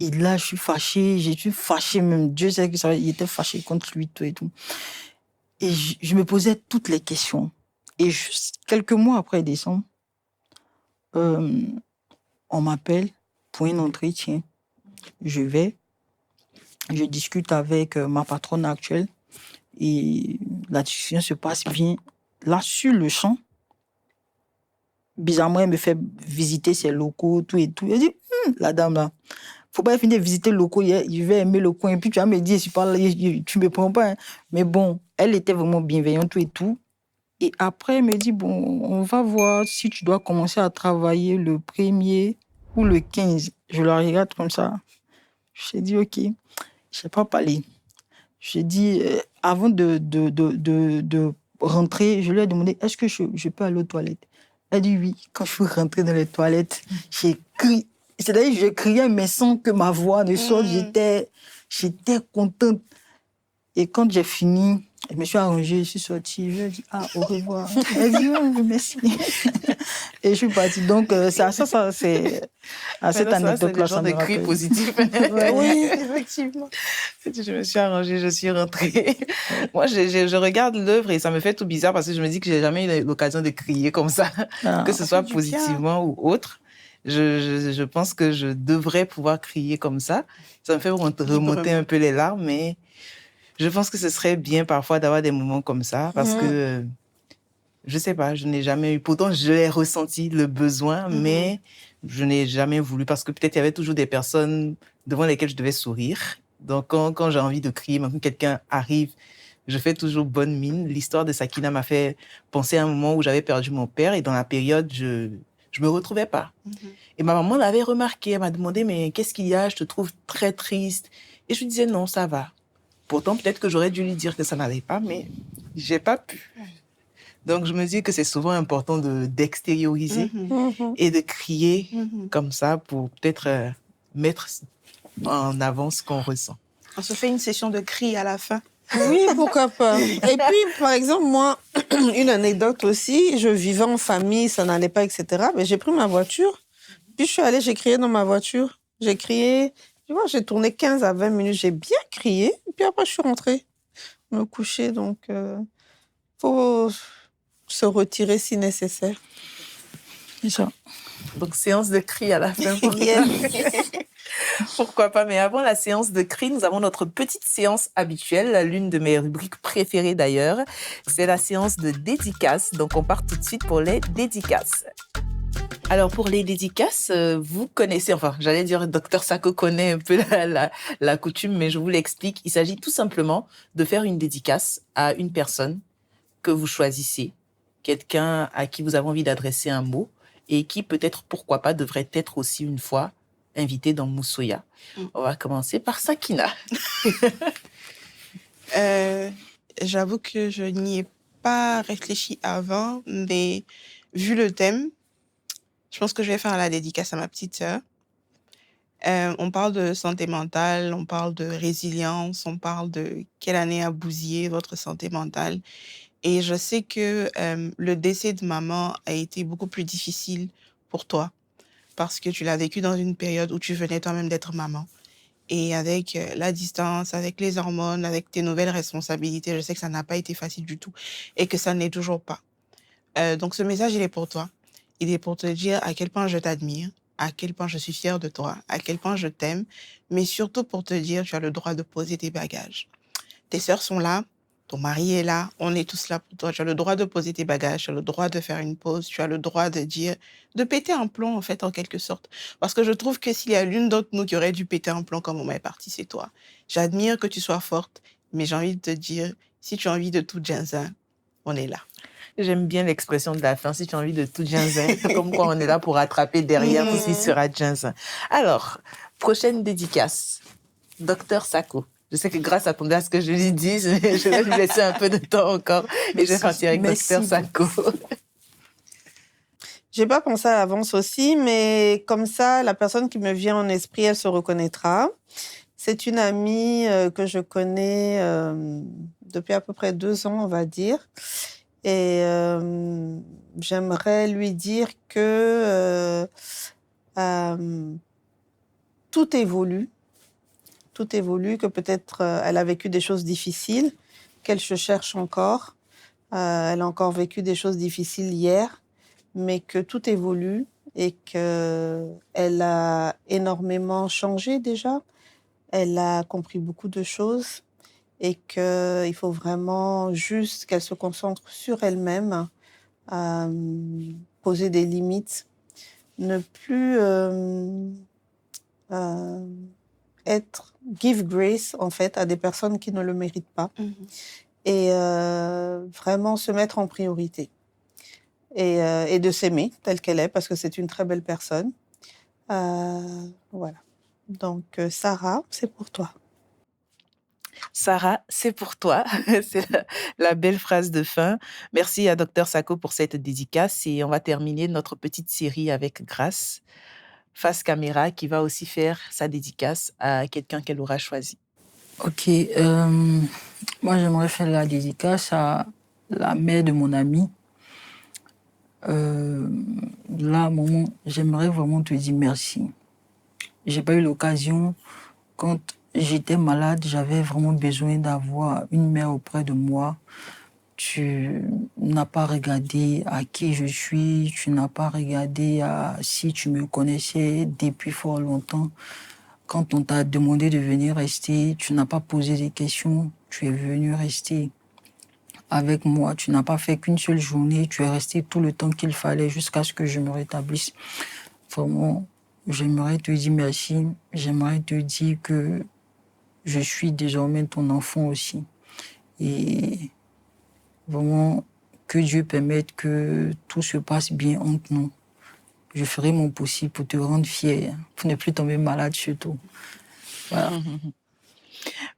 Et là, je suis fâchée même. Dieu sait que ça, il était fâché contre lui, tout et tout. Et je me posais toutes les questions. Et quelques mois après décembre, on m'appelle pour un entretien. Je vais, je discute avec ma patronne actuelle et la discussion se passe bien. Là, sur le champ, bizarrement, elle me fait visiter ses locaux, tout et tout. Elle dit, la dame là, faut pas finir de visiter le locaux, je vais aimer le coin. Et puis tu vas me dire, si tu me prends pas. Hein. Mais bon, elle était vraiment bienveillante, tout et tout. Et après, elle me dit, bon, on va voir si tu dois commencer à travailler le 1er ou le 15. Je la regarde comme ça. J'ai dit, OK. Je n'ai pas parlé. J'ai dit, avant de rentrer, je lui ai demandé, est-ce que je peux aller aux toilettes? Elle dit oui. Quand je suis rentrée dans les toilettes, j'ai crié. C'est-à-dire que je criais, mais sans que ma voix ne sorte. J'étais contente. Et quand j'ai fini, je me suis arrangée, je suis sortie. Je lui ai dit, au revoir. Elle dit, merci. Et je suis partie. Donc, c'est à ça, c'est à cette anecdote-là. C'est des cris positifs. Oui, effectivement. Je me suis arrangée, je suis rentrée. Moi, je regarde l'œuvre et ça me fait tout bizarre parce que je me dis que j'ai jamais eu l'occasion de crier comme ça, que ce soit positivement ou autre. Je pense que je devrais pouvoir crier comme ça. Ça me fait remonter un peu les larmes, mais je pense que ce serait bien parfois d'avoir des moments comme ça parce que, je sais pas, je n'ai jamais eu... Pourtant, je l'ai ressenti, le besoin, mais je n'ai jamais voulu parce que peut-être il y avait toujours des personnes devant lesquelles je devais sourire. Donc, quand j'ai envie de crier, même quand quelqu'un arrive, je fais toujours bonne mine. L'histoire de Sakina m'a fait penser à un moment où j'avais perdu mon père et dans la période, je me retrouvais pas. Et ma maman l'avait remarqué. Elle m'a demandé, mais qu'est-ce qu'il y a? Je te trouve très triste. Et je lui disais, non, ça va. Pourtant, peut-être que j'aurais dû lui dire que ça n'allait pas, mais j'ai pas pu. Donc, je me dis que c'est souvent important d'extérioriser et de crier comme ça pour peut-être mettre en avant ce qu'on ressent. On se fait une session de cris à la fin. Oui, pourquoi pas. Et puis, par exemple, moi, une anecdote aussi, je vivais en famille, ça n'allait pas, etc. Mais j'ai pris ma voiture Puis je suis allée, j'ai crié dans ma voiture. J'ai crié, tu vois, j'ai tourné 15 à 20 minutes, j'ai bien crié. Puis après, je suis rentrée me coucher. Donc, faut se retirer si nécessaire. C'est ça. Donc, séance de cri à la fin. Yes. Pourquoi pas? Mais avant la séance de cri, nous avons notre petite séance habituelle, l'une de mes rubriques préférées d'ailleurs. C'est la séance de dédicaces. Donc, on part tout de suite pour les dédicaces. Alors, pour les dédicaces, vous connaissez, enfin, j'allais dire, Dr Sako connaît un peu la coutume, mais je vous l'explique. Il s'agit tout simplement de faire une dédicace à une personne que vous choisissez, quelqu'un à qui vous avez envie d'adresser un mot et qui peut-être, pourquoi pas, devrait être aussi une fois invité dans Moussoya. On va commencer par Sakina. J'avoue que je n'y ai pas réfléchi avant, mais vu le thème, je pense que je vais faire la dédicace à ma petite sœur. On parle de santé mentale, on parle de résilience, on parle de quelle année a bousillé votre santé mentale. Et je sais que le décès de maman a été beaucoup plus difficile pour toi parce que tu l'as vécu dans une période où tu venais toi-même d'être maman. Et avec la distance, avec les hormones, avec tes nouvelles responsabilités, je sais que ça n'a pas été facile du tout et que ça n'est toujours pas. Donc ce message, il est pour toi. Il est pour te dire à quel point je t'admire, à quel point je suis fière de toi, à quel point je t'aime, mais surtout pour te dire tu as le droit de poser tes bagages. Tes sœurs sont là, ton mari est là, on est tous là pour toi. Tu as le droit de poser tes bagages, tu as le droit de faire une pause, tu as le droit de dire, de péter un plomb en fait, en quelque sorte. Parce que je trouve que s'il y a l'une d'entre nous qui aurait dû péter un plomb comme on est parti, c'est toi. J'admire que tu sois forte, mais j'ai envie de te dire, si tu as envie de tout ginzin, on est là. J'aime bien l'expression de la fin, si tu as envie de tout ginzin, comme quoi on est là pour attraper derrière tout ce qui sera ginzin. Alors, prochaine dédicace, Dr Sako. Je sais que grâce à ce que je lui dis, je vais lui laisser un peu de temps encore et je vais partir avec Dr Sako. J'ai pas pensé à l'avance aussi, mais comme ça, la personne qui me vient en esprit, elle se reconnaîtra. C'est une amie que je connais depuis à peu près 2 ans, on va dire. Et j'aimerais lui dire que tout évolue. Tout évolue, que peut-être elle a vécu des choses difficiles, qu'elle se cherche encore. Elle a encore vécu des choses difficiles hier, mais que tout évolue et qu'elle a énormément changé déjà. Elle a compris beaucoup de choses et qu'il faut vraiment juste qu'elle se concentre sur elle-même, poser des limites, ne plus give grace en fait à des personnes qui ne le méritent pas et vraiment se mettre en priorité et de s'aimer telle qu'elle est parce que c'est une très belle personne. Voilà. Donc Sarah, c'est pour toi. Sarah, c'est pour toi. C'est la belle phrase de fin. Merci à Dr Sako pour cette dédicace et on va terminer notre petite série avec Grâce, face caméra, qui va aussi faire sa dédicace à quelqu'un qu'elle aura choisi. Ok. Moi, j'aimerais faire la dédicace à la mère de mon ami. Là, maman, j'aimerais vraiment te dire merci. J'ai pas eu l'occasion. Quand j'étais malade, j'avais vraiment besoin d'avoir une mère auprès de moi. Tu n'as pas regardé à qui je suis, tu n'as pas regardé à si tu me connaissais depuis fort longtemps. Quand on t'a demandé de venir rester, tu n'as pas posé des questions, tu es venu rester avec moi. Tu n'as pas fait qu'une seule journée, tu es resté tout le temps qu'il fallait jusqu'à ce que je me rétablisse. Vraiment, j'aimerais te dire merci. J'aimerais te dire que je suis désormais ton enfant aussi. Et vraiment, que Dieu permette que tout se passe bien entre nous. Je ferai mon possible pour te rendre fière, pour ne plus tomber malade surtout. Voilà.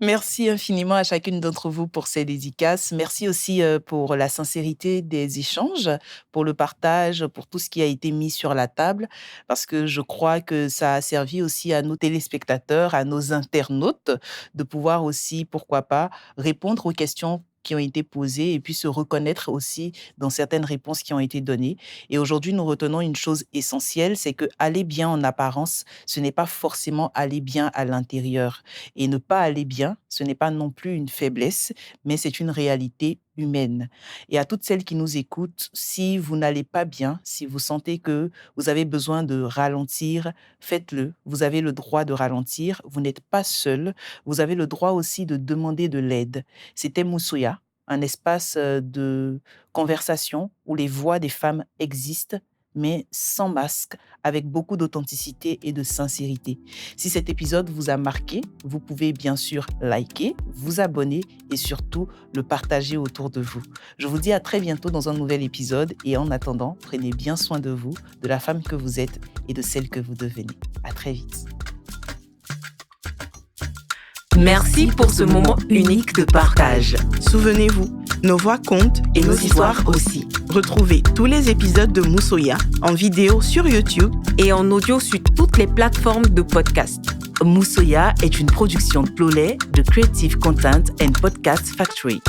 Merci infiniment à chacune d'entre vous pour ces dédicaces. Merci aussi pour la sincérité des échanges, pour le partage, pour tout ce qui a été mis sur la table, parce que je crois que ça a servi aussi à nos téléspectateurs, à nos internautes, de pouvoir aussi, pourquoi pas, répondre aux questions qui ont été posées et puis se reconnaître aussi dans certaines réponses qui ont été données. Et aujourd'hui, nous retenons une chose essentielle, c'est que aller bien en apparence, ce n'est pas forcément aller bien à l'intérieur. Et ne pas aller bien, ce n'est pas non plus une faiblesse, mais c'est une réalité humaine. Et à toutes celles qui nous écoutent, si vous n'allez pas bien, si vous sentez que vous avez besoin de ralentir, faites-le. Vous avez le droit de ralentir. Vous n'êtes pas seul. Vous avez le droit aussi de demander de l'aide. C'était Moussoya, un espace de conversation où les voix des femmes existent, mais sans masque, avec beaucoup d'authenticité et de sincérité. Si cet épisode vous a marqué, vous pouvez bien sûr liker, vous abonner et surtout le partager autour de vous. Je vous dis à très bientôt dans un nouvel épisode et en attendant, prenez bien soin de vous, de la femme que vous êtes et de celle que vous devenez. À très vite. Merci pour ce moment unique de partage. Souvenez-vous, nos voix comptent et nos histoires aussi. Retrouvez tous les épisodes de Moussoya en vidéo sur YouTube et en audio sur toutes les plateformes de podcast. Moussoya est une production Plolay de Creative Content and Podcast Factory.